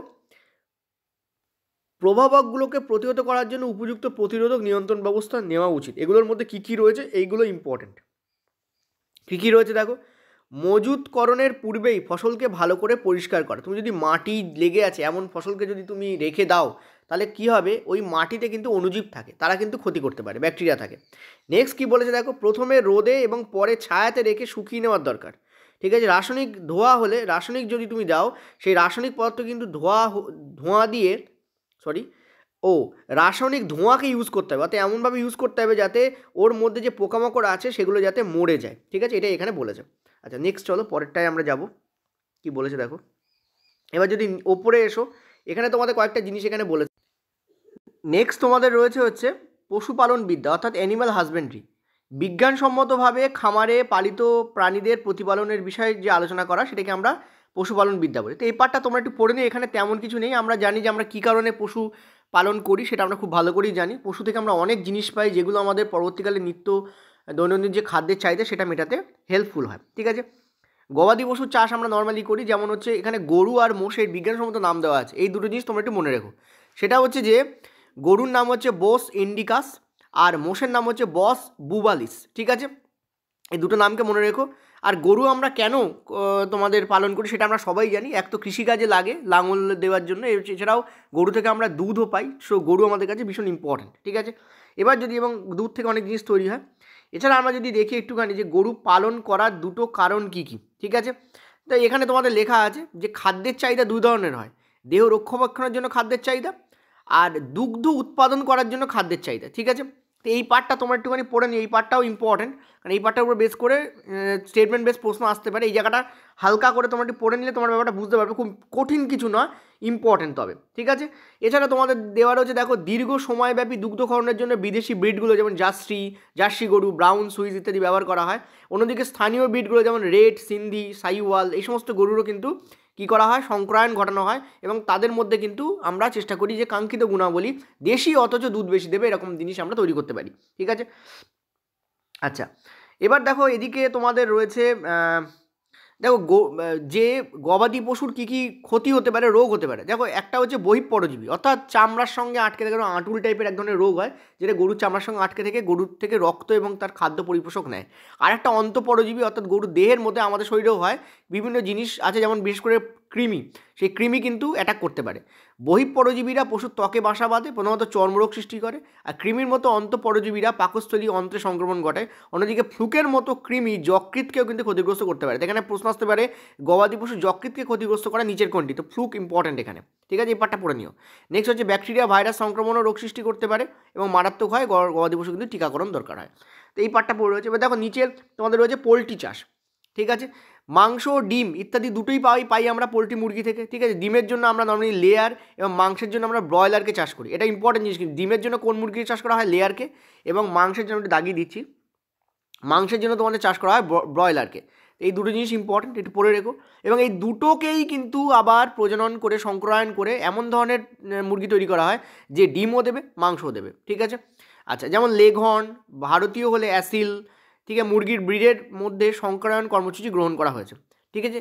প্রভাবকগুলোকে প্রতিহত করার জন্য উপযুক্ত প্রতিরোধক নিয়ন্ত্রণ ব্যবস্থা নেওয়া উচিত। এগুলোর মধ্যে কী কী রয়েছে এইগুলো ইম্পর্টেন্ট। কী কী রয়েছে দেখো, মজুতকরণের পূর্বেই ফসলকে ভালো করে পরিষ্কার করা। তুমি যদি মাটি লেগে আছে এমন ফসলকে যদি তুমি রেখে দাও তাহলে কী হবে? ওই মাটিতে কিন্তু অণুজীব থাকে, তারা কিন্তু ক্ষতি করতে পারে, ব্যাকটেরিয়া থাকে। নেক্সট কী বলেছে দেখো, প্রথমে রোদে এবং পরে ছায়াতে রেখে শুকিয়ে নেওয়ার দরকার, ঠিক আছে। রাসায়নিক ধোয়া হলে, রাসায়নিক যদি তুমি দাও সেই রাসায়নিক পদার্থ কিন্তু রাসায়নিক ধোঁয়াকে ইউজ করতে হবে, অর্থাৎ এমনভাবে ইউজ করতে হবে যাতে ওর মধ্যে যে পোকামাকড় আছে সেগুলো যাতে মরে যায়, ঠিক আছে, এটাই এখানে বলেছে। আচ্ছা নেক্সট চলো পরেরটায় আমরা যাব। কি বলেছে দেখো, এবার যদি ওপরে এসো, এখানে তোমাদের কয়েকটা জিনিস এখানে বলেছে। নেক্সট তোমাদের রয়েছে হচ্ছে পশুপালন বিদ্যা, অর্থাৎ অ্যানিম্যাল হাজবেন্ড্রি। বিজ্ঞানসম্মতভাবে খামারে পালিত প্রাণীদের প্রতিপালনের বিষয়ে যে আলোচনা করা সেটাকে আমরা পশুপালন বিদ্যা বলি। তো এই পার্টটা তোমরা একটু পড়ে নিই, এখানে তেমন কিছু নেই। আমরা জানি যে আমরা কী কারণে পশু পালন করি সেটা আমরা খুব ভালো করেই জানি। পশু থেকে আমরা অনেক জিনিস পাই যেগুলো আমাদের পরবর্তীকালে দৈনন্দিন যে খাদ্যের চাহিদা সেটা মেটাতে হেল্পফুল হয়, ঠিক আছে। গবাদি পশুর চাষ আমরা নর্মালি করি, যেমন হচ্ছে এখানে গরু আর মোষের বিজ্ঞানসম্মত নাম দেওয়া আছে। এই দুটো জিনিস তোমরা একটু মনে রেখো। সেটা হচ্ছে যে গরুর নাম হচ্ছে বস ইন্ডিকাস আর মোষের নাম হচ্ছে বস বুবালিস, ঠিক আছে। এই দুটো নামকে মনে রেখো। আর গরু আমরা কেন তোমাদের পালন করি সেটা আমরা সবাই জানি। এক তো কৃষিকাজে লাগে লাঙল দেওয়ার জন্য, এছাড়াও গরু থেকে আমরা দুধও পাই। সো গরু আমাদের কাছে ভীষণ ইম্পর্ট্যান্ট, ঠিক আছে। এবার যদি, এবং দুধ থেকে অনেক জিনিস তৈরি হয়। এছাড়া আমরা যদি দেখি একটুখানি যে গরু পালন করার দুটো কারণ কী কী, ঠিক আছে। তো এখানে তোমাদের লেখা আছে যে খাদ্যের চাহিদা দুই ধরনের হয়, দেহ রক্ষণাবেক্ষণের জন্য খাদ্যের চাহিদা আর দুগ্ধ উৎপাদন করার জন্য খাদ্যের চাহিদা, ঠিক আছে। তো এই পার্টটা তোমরা একটুখানি পড়ে নিই, এই পার্টটাও ইম্পর্টেন্ট, কারণ এই পার্টটার উপর বেস করে স্টেটমেন্ট বেস প্রশ্ন আসতে পারে। এই জায়গাটা হালকা করে তোমরা একটু পড়ে নিলে তোমার ব্যাপারটা বুঝতে পারবে, খুব কঠিন কিছু নয়, ইম্পর্টেন্ট তবে, ঠিক আছে। এছাড়া তোমাদের দেওয়া রয়েছে দেখো দীর্ঘ সময়ব্যাপী দুগ্ধকরণের জন্য বিদেশি ব্রিডগুলো যেমন জার্সি গরু, ব্রাউন সুইস ইত্যাদি ব্যবহার করা হয়। অন্যদিকে স্থানীয় ব্রিডগুলো যেমন রেড, সিন্ধি, সাইওয়াল এই সমস্ত গরুরও কিন্তু কী করা হয়, সংক্রায়ণ ঘটানো হয়, এবং তাদের মধ্যে কিন্তু আমরা চেষ্টা করি যে কাঙ্ক্ষিত গুণাবলী দেশি অথচ দুধ বেশি দেবে এরকম জিনিস আমরা তৈরি করতে পারি, ঠিক আছে। আচ্ছা, এবার দেখো এদিকে তোমাদের রয়েছে দেখো যে গবাদি পশুর কী কী ক্ষতি হতে পারে, রোগ হতে পারে। দেখো একটা হচ্ছে বহিঃপরজীবী, অর্থাৎ চামড়ার সঙ্গে আটকে থাকে, আঁটুল টাইপের এক ধরনের রোগ হয় যেটা গরুর চামড়ার সঙ্গে আটকে থেকে গরুর থেকে রক্ত এবং তার খাদ্য পরিপোষক নেয়। আর একটা অন্তঃপরজীবী, অর্থাৎ গরুর দেহের মধ্যে আমাদের শরীরেও হয়, বিভিন্ন জিনিস আছে যেমন বিশেষ করে কৃমি, সেই কৃমি কিন্তু অ্যাটাক করতে পারে। বহিঃপরজীবীরা পশুর ত্বকে বাসা বাঁধে, প্রধানত চর্মরোগ সৃষ্টি করে। আর কৃমির মতো অন্তঃপরজীবীরা পাকস্থলী অন্ত্রে সংক্রমণ ঘটায়। অন্যদিকে ফ্লুকের মতো কৃমি যকৃৎকেও কিন্তু ক্ষতিগ্রস্ত করতে পারে। এখানে প্রশ্ন আসতে পারে গবাদি পশু যকৃৎকে ক্ষতিগ্রস্ত করা নিচের কোনটি, তো ফ্লুক ইম্পর্টেন্ট এখানে, ঠিক আছে, এই পার্টটা পড়ে নিও। নেক্সট হচ্ছে ব্যাকটেরিয়া ভাইরাস সংক্রমণও রোগ সৃষ্টি করতে পারে এবং মারাত্মক হয়, গবাদি পশু কিন্তু টিকাকরণ দরকার হয়। তো এই পার্টটা পড়ে রয়েছে। এবার দেখো নিচের তোমাদের রয়েছে পোলট্রি চাষ, ঠিক আছে। মাংস, ডিম ইত্যাদি দুটোই পাই আমরা পোলট্রি মুরগি থেকে, ঠিক আছে। ডিমের জন্য আমরা নর্মালি লেয়ার এবং মাংসের জন্য আমরা ব্রয়লারকে চাষ করি, এটা ইম্পর্টেন্ট জিনিস। কিন্তু ডিমের জন্য কোন মুরগিকে চাষ করা হয়, লেয়ারকে, এবং মাংসের জন্য একটু দাগিয়ে দিচ্ছি, মাংসের জন্য তোমাদের চাষ করা হয় ব্রয়লারকে। এই দুটো জিনিস ইম্পর্টেন্ট, একটু পড়ে রেখো। এবং এই দুটোকেই কিন্তু আবার প্রজনন করে সংক্রায়ণ করে এমন ধরনের মুরগি তৈরি করা হয় যে ডিমও দেবে মাংসও দেবে, ঠিক আছে। আচ্ছা, যেমন লেঘর্ন, ভারতীয় হলে অ্যাসিল, ঠিক আছে, মুরগির ব্রিডের মধ্যে সংক্রায়ণ কর্মসূচি গ্রহণ করা হয়েছে, ঠিক আছে।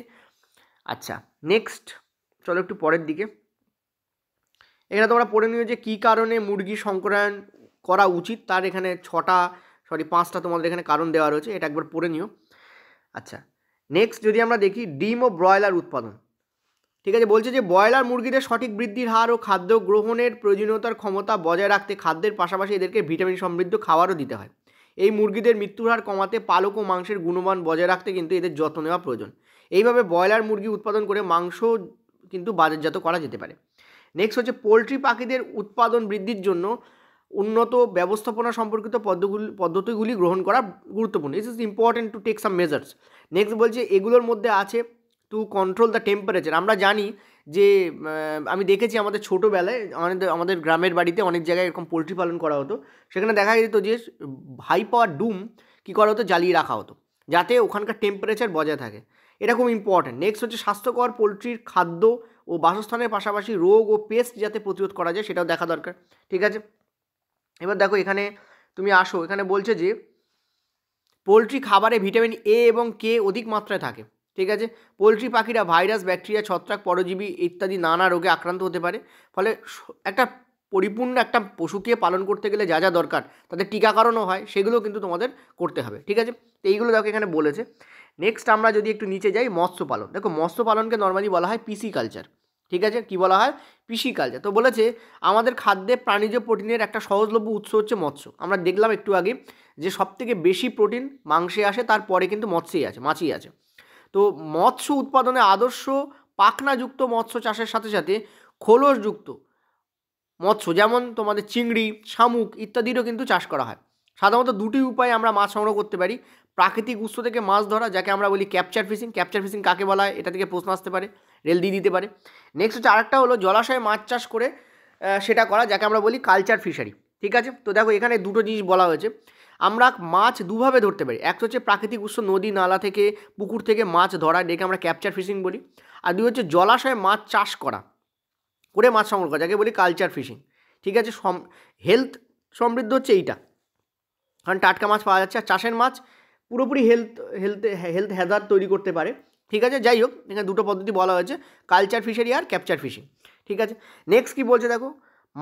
আচ্ছা, নেক্সট চলো একটু পরের দিকে। এখানে তোমরা পড়ে নিও যে কী কারণে মুরগি সংক্রায়ণ করা উচিত, তার এখানে 5টা তোমাদের এখানে কারণ দেওয়া রয়েছে, এটা একবার পড়ে নিও। আচ্ছা, নেক্সট যদি আমরা দেখি ডিম ও ব্রয়লার উৎপাদন, ঠিক আছে, বলছে যে ব্রয়লার মুরগিদের সঠিক বৃদ্ধির হার ও খাদ্য গ্রহণের প্রয়োজনীয়তার ক্ষমতা বজায় রাখতে খাদ্যের পাশাপাশি এদেরকে ভিটামিন সমৃদ্ধ খাবারও দিতে হয়। এই মুরগিদের মৃত্যুর হার কমাতে পালক ও মাংসের গুণমান বজায় রাখতে কিন্তু এদের যত্ন নেওয়া প্রয়োজন। এইভাবে ব্রয়লার মুরগি উৎপাদন করে মাংস কিন্তু বাজারজাত করা যেতে পারে। নেক্সট হচ্ছে পোলট্রি পাখিদের উৎপাদন বৃদ্ধির জন্য উন্নত ব্যবস্থাপনা সম্পর্কিত পদ্ধতিগুলি গ্রহণ করা গুরুত্বপূর্ণ। It is important to take some measures. Next বলছে এগুলোর মধ্যে আছে টু কন্ট্রোল দ্য টেম্পারেচার। আমরা জানি যে আমি দেখেছি আমাদের ছোটোবেলায় আমাদের গ্রামের বাড়িতে অনেক জায়গায় এরকম পোলট্রি পালন করা হতো, সেখানে দেখা যেত যে হাই পাওয়ার ডুম কী করা হতো, জ্বালিয়ে রাখা হতো যাতে ওখানকার টেম্পারেচার বজায় থাকে। এটা খুব ইম্পর্ট্যান্ট। নেক্সট হচ্ছে স্বাস্থ্যকর পোলট্রির খাদ্য ও বাসস্থানের পাশাপাশি রোগ ও পেস্ট যাতে প্রতিরোধ করা যায় সেটাও দেখা দরকার, ঠিক আছে। এবার দেখো এখানে তুমি আসো, এখানে বলছে যে পোলট্রি খাবারে ভিটামিন এ এবং কে অধিক মাত্রায় থাকে, ঠিক আছে। পোলট্রি পাখিরা ভাইরাস, ব্যাকটেরিয়া, ছত্রাক, পরজীবী ইত্যাদি নানা রোগে আক্রান্ত হতে পারে। ফলে একটা পরিপূর্ণ একটা পশুকে পালন করতে গেলে যা যা দরকার, তাদের টিকাকরণও হয়, সেগুলো কিন্তু তোমাদের করতে হবে, ঠিক আছে। তো এইগুলো দেখো এখানে বলেছে। নেক্সট আমরা যদি একটু নিচে যাই, মৎস্য পালন। দেখো মৎস্য পালনকে নর্মালি বলা হয় পিসি কালচার, ঠিক আছে। কি বলা হয়, পিসি কালচার। তো বলেছে আমাদের খাদ্যে প্রাণীজ প্রোটিনের একটা সহজলভ্য উৎস হচ্ছে মৎস্য। আমরা দেখলাম একটু আগে যে সবথেকে বেশি প্রোটিন মাংসে আসে, তারপরে কিন্তু মাছই আছে। তো মৎস্য উৎপাদনে আদর্শ পাখনাযুক্ত মৎস্য চাষের সাথে সাথে খোলসযুক্ত মৎস্য যেমন তোমাদের চিংড়ি, শামুক ইত্যাদিরও কিন্তু চাষ করা হয়। সাধারণত দুটি উপায়ে আমরা মাছ সংগ্রহ করতে পারি। প্রাকৃতিক উৎস থেকে মাছ ধরা, যাকে আমরা বলি ক্যাপচার ফিশিং। ক্যাপচার ফিশিং কাকে বলা হয়, এটা থেকে প্রশ্ন আসতে পারে, রেল দিয়ে দিতে পারে। নেক্সট হচ্ছে আরেকটা হলো জলাশয়ে মাছ চাষ করে সেটা করা, যাকে আমরা বলি কালচার ফিশারি, ঠিক আছে। তো দেখো এখানে দুটো জিনিস বলা হয়েছে। আমরা মাছ দুভাবে ধরতে পারি। একটা হচ্ছে প্রাকৃতিক উৎস, নদী নালা থেকে, পুকুর থেকে মাছ ধরা, এটাকে আমরা ক্যাপচার ফিশিং বলি। আর দুই হচ্ছে জলাশয়ে মাছ চাষ করে মাছ সংগ্রহ করা, যাকে বলি কালচার ফিশিং, ঠিক আছে। হেলথ সমৃদ্ধ হচ্ছে এইটা, কারণ টাটকা মাছ পাওয়া যাচ্ছে। আর চাষের মাছ পুরোপুরি হেলথ হ্যাজার্ড তৈরি করতে পারে, ঠিক আছে। যাই হোক, এখানে দুটো পদ্ধতি বলা হয়েছে, কালচার ফিশারি আর ক্যাপচার ফিশিং, ঠিক আছে। নেক্সট কী বলছে দেখো,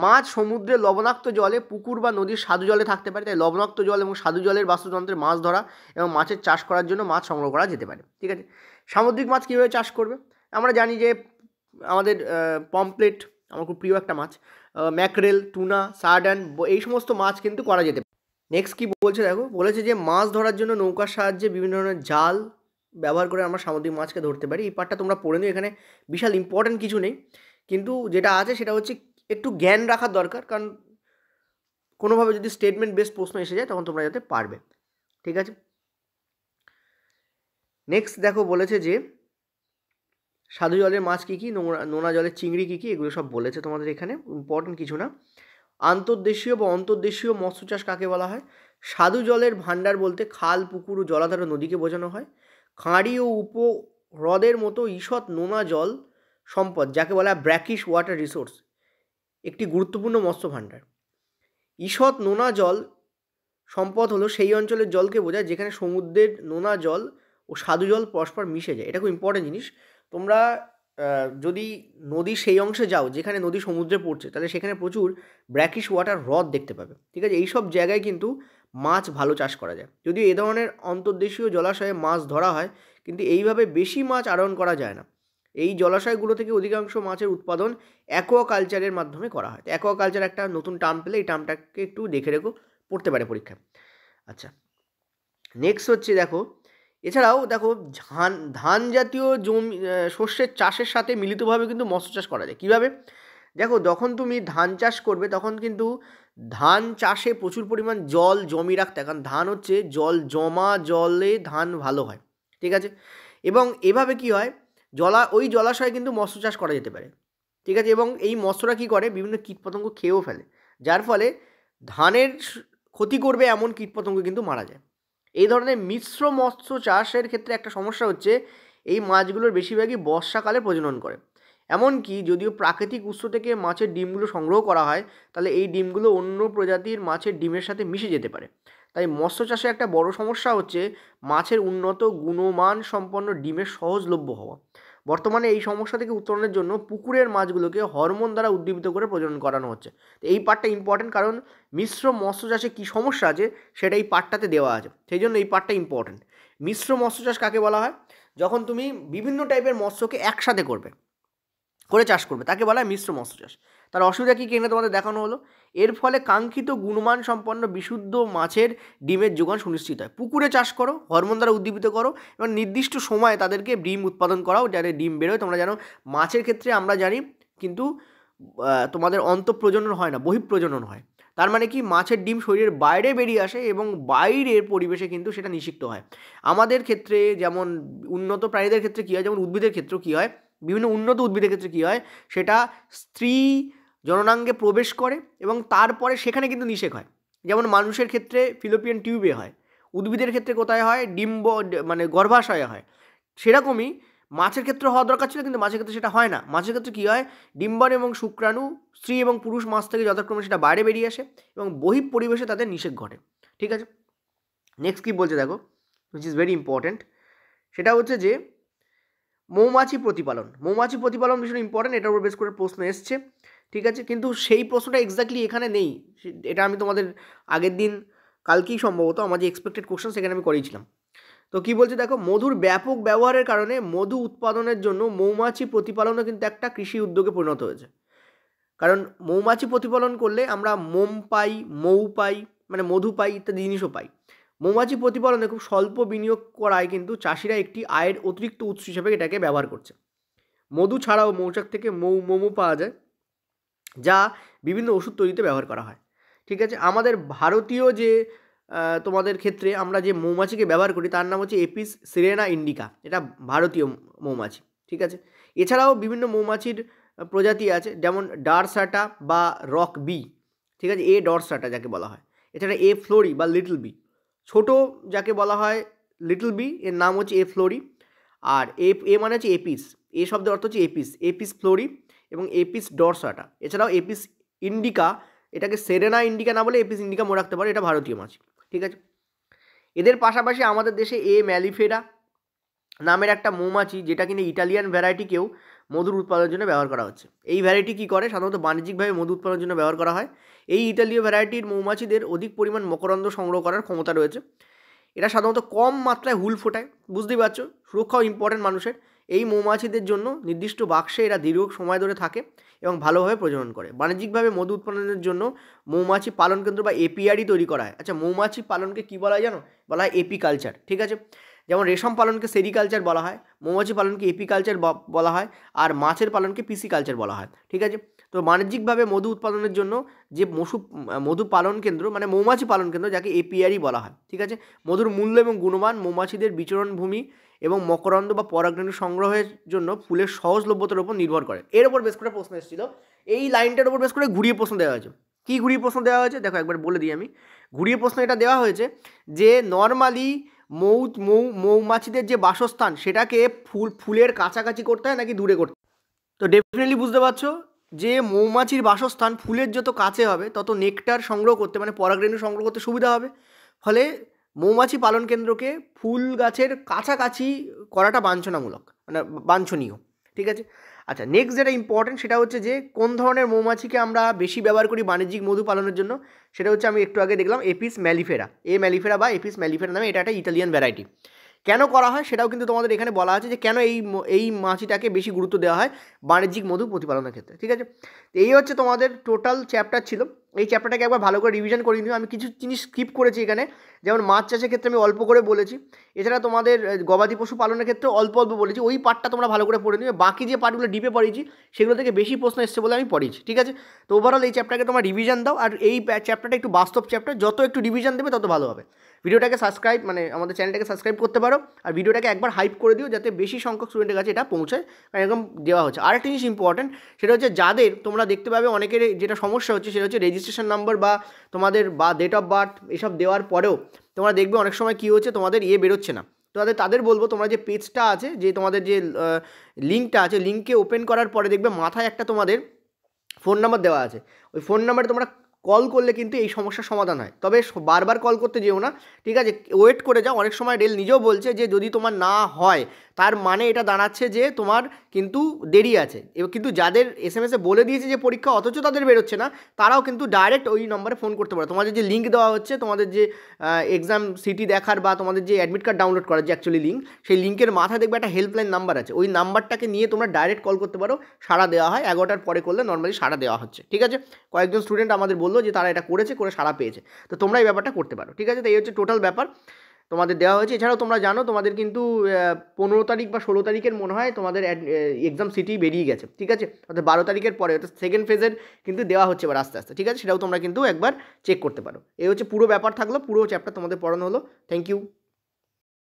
মাছ সমুদ্রের লবণাক্ত জলে, পুকুর বা নদীর স্বাদু জলে থাকতে পারে, তাই লবণাক্ত জল এবং স্বাদু জলের বাস্তুতন্ত্রে মাছ ধরা এবং মাছের চাষ করার জন্য মাছ সংগ্রহ করা যেতে পারে। ঠিক আছে, সামুদ্রিক মাছ কীভাবে চাষ করবে? আমরা জানি যে আমাদের পমপ্লেট আমার খুব প্রিয় একটা মাছ, ম্যাকরেল, টুনা, সার্ডান, এই সমস্ত মাছ কিন্তু করা যেতে পারে। নেক্সট কী বলছে দেখো, বলেছে যে মাছ ধরার জন্য নৌকার সাহায্যে বিভিন্ন ধরনের জাল ব্যবহার করে আমরা সামুদ্রিক মাছকে ধরতে পারি। এই পার্টটা তোমরা পড়ে নিও, এখানে বিশাল ইম্পর্ট্যান্ট কিছু নেই, কিন্তু যেটা আছে সেটা হচ্ছে একটু জ্ঞান রাখার দরকার, কারণ কোনোভাবে যদি স্টেটমেন্ট বেসড প্রশ্ন এসে যায় তখন তোমরা যাতে পারবে। ঠিক আছে, নেক্সট দেখো বলেছে যে স্বাদু জলের মাছ কী কী, নোনা জলের চিংড়ি কী কী, এগুলো সব বলেছে তোমাদের এখানে, ইম্পর্টেন্ট কিছু না। আন্তর্দেশীয় বা অন্তর্দেশীয় মৎস্য চাষ কাকে বলা হয়? স্বাদু জলের ভাণ্ডার বলতে খাল, পুকুর ও জলাধার নদীকে বোঝানো হয়। খাঁড়ি ও উপহ্রদের মতো ঈষৎ নোনা জল সম্পদ যাকে বলা হয় ব্র্যাকিশ ওয়াটার রিসোর্স একটি গুরুত্বপূর্ণ মৎস্য ভাণ্ডার। ঈষৎ নোনা জল সম্পদ হলো সেই অঞ্চলের জলকে বোঝায় যেখানে সমুদ্রের নোনা জল ও স্বাদু জল পরস্পর মিশে যায়। এটা খুব ইম্পর্টেন্ট জিনিস। তোমরা যদি নদীর সেই অংশে যাও যেখানে নদী সমুদ্রে পড়ছে, তাহলে সেখানে প্রচুর ব্র্যাকিশ ওয়াটার হ্রদ দেখতে পাবে। ঠিক আছে, এইসব জায়গায় কিন্তু মাছ ভালো চাষ করা যায়। যদিও এ ধরনের অন্তর্দেশীয় জলাশয়ে মাছ ধরা হয়, কিন্তু এইভাবে বেশি মাছ আহরণ করা যায় না। এই জলাশয়গুলো থেকে অধিকাংশ মাছের উৎপাদন অ্যাকোয়াকালচারের মাধ্যমে করা হয়। অ্যাকোয়াকালচার একটা নতুন টার্ম পেলে এই টার্মটাকে একটু দেখে রেখো, পড়তে পারে পরীক্ষায়। আচ্ছা, নেক্সট হচ্ছে দেখো, এছাড়াও দেখো ধান জাতীয় জমি শস্যের চাষের সাথে মিলিতভাবে কিন্তু মৎস্য চাষ করা যায়। কীভাবে? দেখো, যখন তুমি ধান চাষ করবে তখন কিন্তু ধান চাষে প্রচুর পরিমাণ জল জমি রাখতে হয়, কারণ ধান হচ্ছে জমা জলে ধান ভালো হয়। ঠিক আছে, এবং এভাবে কি হয়, ওই জলাশয়ে কিন্তু মৎস্য চাষ করা যেতে পারে। ঠিক আছে, এবং এই মৎস্যরা কী করে, বিভিন্ন কীটপতঙ্গ খেয়েও ফেলে, যার ফলে ধানের ক্ষতি করবে এমন কীটপতঙ্গ কিন্তু মারা যায়। এই ধরনের মিশ্র মৎস্য চাষের ক্ষেত্রে একটা সমস্যা হচ্ছে এই মাছগুলোর বেশিরভাগই বর্ষাকালে প্রজনন করে। এমনকি যদিও প্রাকৃতিক উৎস থেকে মাছের ডিমগুলো সংগ্রহ করা হয়, তাহলে এই ডিমগুলো অন্য প্রজাতির মাছের ডিমের সাথে মিশে যেতে পারে। তাই মৎস্য চাষে একটা বড় সমস্যা হচ্ছে মাছের উন্নত গুণমান সম্পন্ন ডিমের সহজলভ্য হওয়া। বর্তমানে এই সমস্যা থেকে উত্তরণের জন্য পুকুরের মাছগুলোকে হরমোন দ্বারা উদ্দীপিত করে প্রজনন করানো হচ্ছে। তো এই পার্টটা ইম্পর্টেন্ট, কারণ মিশ্র মৎস্য চাষে কী সমস্যা আছে সেটা এই পার্টটাতে দেওয়া আছে, সেই জন্য এই পার্টটা ইম্পর্টেন্ট। মিশ্র মৎস্য চাষ কাকে বলা হয়? যখন তুমি বিভিন্ন টাইপের মৎস্যকে একসাথে করে চাষ করবে তাকে বলা হয় মিশ্র মৎস্য চাষ। তার অসুবিধা কী এখানে তোমাদের দেখানো হলো। এর ফলে কাঙ্ক্ষিত গুণমান সম্পন্ন বিশুদ্ধ মাছের ডিমের যোগান সুনিশ্চিত হয়। পুকুরে চাষ করো, হরমোন দ্বারা উদ্দীপিত করো, এবং নির্দিষ্ট সময়ে তাদেরকে ডিম উৎপাদন করাও, যাতে ডিম বেরোয়। তোমরা জানো মাছের ক্ষেত্রে আমরা জানি কিন্তু তোমাদের অন্তঃপ্রজনন হয় না, বহিঃপ্রজনন হয়। তার মানে কি, মাছের ডিম শরীরের বাইরে বেরিয়ে আসে এবং বাইরের পরিবেশে কিন্তু সেটা নিষিক্ত হয়। আমাদের ক্ষেত্রে যেমন উন্নত প্রাণীদের ক্ষেত্রে কী হয়, যেমন উদ্ভিদের ক্ষেত্রেও কী হয়, বিভিন্ন উন্নত উদ্ভিদের ক্ষেত্রে কী হয়, সেটা স্ত্রী জননাঙ্গে প্রবেশ করে এবং তারপরে সেখানে কিন্তু নিষেক হয়। যেমন মানুষের ক্ষেত্রে ফিলোপিয়ান টিউবে হয়, উদ্ভিদের ক্ষেত্রে কোথায় হয়, মানে গর্ভাশয়ে হয়। সেরকমই মাছের ক্ষেত্রে হওয়া দরকার ছিল, কিন্তু মাছের ক্ষেত্রে সেটা হয় না। মাছের ক্ষেত্রে কী হয়, ডিম্বন এবং শুক্রাণু স্ত্রী এবং পুরুষ মাছ থেকে যথাক্রমে সেটা বাইরে বেরিয়ে আসে এবং বহিঃপরিবেশে তাদের নিষেক ঘটে। ঠিক আছে, নেক্সট কী বলছে দেখো, হুইচ ইজ ভেরি ইম্পর্ট্যান্ট। সেটা হচ্ছে যে মৌমাছি প্রতিপালন। মৌমাছি প্রতিপালন ভীষণ ইম্পর্ট্যান্ট, এটার উপর বেশ করে প্রশ্ন এসছে। ঠিক আছে, কিন্তু সেই প্রশ্নটা এক্স্যাক্টলি এখানে নেই। এটা আমি তোমাদের আগের দিন, কালকেই সম্ভবত আমার যে এক্সপেক্টেড কোশ্চেন সেখানে আমি করিয়েছিলাম। তো কী বলছে দেখো, মধুর ব্যাপক ব্যবহারের কারণে মধু উৎপাদনের জন্য মৌমাছি প্রতিপালনও কিন্তু একটা কৃষি উদ্যোগে পরিণত হয়েছে। কারণ মৌমাছি প্রতিপালন করলে আমরা মোম পাই, মৌ পাই, মানে মধু পাই, ইত্যাদি জিনিসও পাই। মৌমাছি প্রতিপালনে খুব স্বল্প বিনিয়োগ করায় কিন্তু চাষিরা একটি আয়ের অতিরিক্ত উৎস হিসেবে এটাকে ব্যবহার করছে। মধু ছাড়াও মৌচাক থেকে মোমও পাওয়া যায়, যা বিভিন্ন ওষুধ তৈরিতে ব্যবহার করা হয়। ঠিক আছে, আমাদের ভারতীয় যে তোমাদের ক্ষেত্রে আমরা যে মৌমাছিকে ব্যবহার করি তার নাম হচ্ছে এপিস সিরেনা ইন্ডিকা, এটা ভারতীয় মৌমাছি। ঠিক আছে, এছাড়াও বিভিন্ন মৌমাছির প্রজাতি আছে, যেমন ডারসাটা বা রক বি। ঠিক আছে, এ ডরসাটা যাকে বলা হয়। এছাড়া এ ফ্লোরি বা লিটল বি, ছোট যাকে বলা হয় লিটল বি, এর নাম হচ্ছে এ ফ্লোরি। আর এ মানে হচ্ছে এপিস, এ শব্দের অর্থ হচ্ছে এপিস ফ্লোরি এবং এপিস ডরসাটা। এছাড়াও এপিস ইন্ডিকা, এটাকে সেরেনা ইন্ডিকা না বলে এপিস ইন্ডিকা মনে রাখতে পারে, এটা ভারতীয় মাছ। ঠিক আছে, এদের পাশাপাশি আমাদের দেশে এ ম্যালিফেরা নামের একটা মৌমাছি, যেটা কিনা ইটালিয়ান ভ্যারাইটিকেও মধুর উৎপাদনের জন্য ব্যবহার করা হচ্ছে। এই ভ্যারাইটি কী করে? সাধারণত বাণিজ্যিকভাবে মধু উৎপাদনের জন্য ব্যবহার করা হয়। এই ইতালীয় ভ্যারাইটির মৌমাছিদের অধিক পরিমাণ মকরন্দ সংগ্রহ করার ক্ষমতা রয়েছে। এরা সাধারণত কম মাত্রায় হুল ফোটায়, বুঝতেই পারছো, সুরক্ষাও ইম্পর্টেন্ট মানুষের। এই মৌমাছিদের জন্য নির্দিষ্ট বাক্সে এরা দীর্ঘ সময় ধরে থাকে এবং ভালোভাবে প্রজনন করে। বাণিজ্যিকভাবে মধু উৎপাদনের জন্য মৌমাছি পালন কেন্দ্র বা এপিআরই তৈরি করা হয়। আচ্ছা, মৌমাছি পালনকে কী বলা হয় জানো? বলা হয় এপিকালচার, ঠিক আছে। যেমন রেশম পালনকে সেরিকালচার বলা হয়, মৌমাছি পালনকে এপিকালচার বলা হয়, আর মাছের পালনকে পিসিকালচার বলা হয়, ঠিক আছে। তো বাণিজ্যিকভাবে মধু উৎপাদনের জন্য যে মধু পালন কেন্দ্র মানে মৌমাছি পালন কেন্দ্র, যাকে এপিআরই বলা হয়, ঠিক আছে। মধুর মূল্য এবং গুণমান মৌমাছিদের বিচরণ ভূমি এবং মকরন্দ বা পরাগরেণু সংগ্রহের জন্য ফুলের সহজলভ্যতার উপর নির্ভর করে। এর উপর বেশ করে প্রশ্ন এসেছিল, এই লাইনটার উপর বেশ করে ঘুরিয়ে প্রশ্ন দেওয়া হয়েছে। কী ঘুরিয়ে প্রশ্ন দেওয়া হয়েছে দেখো একবার বলে দিই আমি। ঘুরিয়ে প্রশ্ন এটা দেওয়া হয়েছে যে নর্মালি মৌমাছিদের যে বাসস্থান সেটাকে ফুলের কাছাকাছি করতে হয় নাকি দূরে করতে হয়? তো ডেফিনেটলি বুঝতে পারছো যে মৌমাছির বাসস্থান ফুলের যত কাছে হবে তত নেকটার সংগ্রহ করতে মানে পরাগরেণু সংগ্রহ করতে সুবিধা হবে। ফলে মৌমাছি পালন কেন্দ্রকে ফুল গাছের কাছাকাছি করাটা বাঞ্ছনামূলক মানে বাঞ্ছনীয়, ঠিক আছে। আচ্ছা, নেক্সট যেটা ইম্পর্টেন্ট সেটা হচ্ছে যে কোন ধরনের মৌমাছিকে আমরা বেশি ব্যবহার করি বাণিজ্যিক মধু পালনের জন্য, সেটা হচ্ছে আমি একটু আগে দেখলাম এপিস ম্যালিফেরা, ম্যালিফেরা বা এপিস ম্যালিফেরা নামে, এটা একটা ইটালিয়ান ভ্যারাইটি। কেন করা হয় সেটাও কিন্তু তোমাদের এখানে বলা আছে যে কেন এই মাছিটাকে বেশি গুরুত্ব দেওয়া হয় বাণিজ্যিক মধু প্রতিপালনের ক্ষেত্রে, ঠিক আছে। এই হচ্ছে তোমাদের টোটাল চ্যাপ্টার ছিল। এই চ্যাপ্টারটাকে একবার ভালো করে রিভিশন করে নিও। আমি কিছু জিনিস স্কিপ করেছি এখানে, যেমন মাছ চাষের ক্ষেত্রে আমি অল্প করে বলেছি, এছাড়া তোমাদের গবাদি পশু পালনের ক্ষেত্রে অল্প অল্প বলেছি। ওই পার্টটা তোমরা ভালো করে পড়ে নিও। বাকি যে পার্টগুলো ডিপে পড়েছি সেগুলো থেকে বেশি প্রশ্ন এসছে বলে আমি পড়েছি, ঠিক আছে। তো ওভারঅল এই চ্যাপ্টারকে তোমরা রিভিশন দাও, আর এই চ্যাপ্টারটা একটু বাস্তব চ্যাপ্টার, যত একটু রিভিশন দেবে তত ভালো হবে। ভিডিওটাকে সাবস্ক্রাইব মানে আমাদের চ্যানেলটাকে সাবস্ক্রাইব করতে পারো, আর ভিডিওটাকে একবার হাইপ করে দিও যাতে বেশি সংখ্যক স্টুডেন্টের কাছে এটা পৌঁছায়, কারণ এরকম দেওয়া হচ্ছে। আরেকটা জিনিস ইম্পর্টেন্ট, সেটা হচ্ছে যাদের তোমরা দেখতে পাবে অনেকের যেটা সমস্যা হচ্ছে সেটা হচ্ছে রেজিস্ট্রেশন নাম্বার বা তোমাদের বা ডেট অফ বার্থ এসব দেওয়ার পরেও তোমরা দেখবে অনেক সময় কী হচ্ছে তোমাদের বেরোচ্ছে না। তাদের বলবো তোমরা যে পেজটা আছে, যে তোমাদের যে লিঙ্কটা আছে, লিঙ্কে ওপেন করার পরে দেখবে মাথায় একটা তোমাদের ফোন নাম্বার দেওয়া আছে। ওই ফোন নাম্বারে তোমরা কল করলে কিন্তু এই সমস্যার সমাধান হয়। তবে বারবার কল করতে যেও না, ঠিক আছে, ওয়েট করে যাও। অনেক সময় রেল নিজেও বলছে যে যদি তোমার না হয় তার মানে এটা দাঁড়াচ্ছে যে তোমার কিন্তু দেরি আছে। এবং কিন্তু যাদের SMS-এ বলে দিয়েছে যে পরীক্ষা অথচ তাদের বেরোচ্ছে না, তারাও কিন্তু ডাইরেক্ট ওই নম্বরে ফোন করতে পারে। তোমাদের যে লিঙ্ক দেওয়া হচ্ছে, তোমাদের যে এক্সাম সিটি দেখার বা তোমাদের যে অ্যাডমিট কার্ড ডাউনলোড করার যে অ্যাকচুয়ালি লিঙ্ক, সেই লিঙ্কের মাথায় দেখবে একটা হেল্পলাইন নাম্বার আছে। ওই নাম্বারটাকে নিয়ে তোমরা ডাইরেক্ট কল করতে পারো, সাড়া দেওয়া হয়। 11টার পরে করলে নর্মালি সাড়া দেওয়া হচ্ছে, ঠিক আছে। কয়েকজন স্টুডেন্ট আমাদের বললো যে তারা এটা করে সাড়া পেয়েছে, তো তোমরা এই ব্যাপারটা করতে পারো, ঠিক আছে। তো এই হচ্ছে টোটাল ব্যাপার তোমাদের দেওয়া হয়েছে। এছাড়াও তোমরা জানো তোমাদের কিন্তু 15 তারিখ বা 16 তারিখের মনে হয় তোমাদের এক্সাম সিটি বেরিয়ে গেছে, ঠিক আছে। অর্থাৎ 12 তারিখের পরে অর্থাৎ সেকেন্ড ফেজের কিন্তু দেওয়া হচ্ছে এবার আস্তে আস্তে, ঠিক আছে। সেটাও তোমরা কিন্তু একবার চেক করতে পারো। এই হচ্ছে পুরো ব্যাপার থাকলো, পুরো চ্যাপ্টার তোমাদের পড়ানো হলো। Thank you.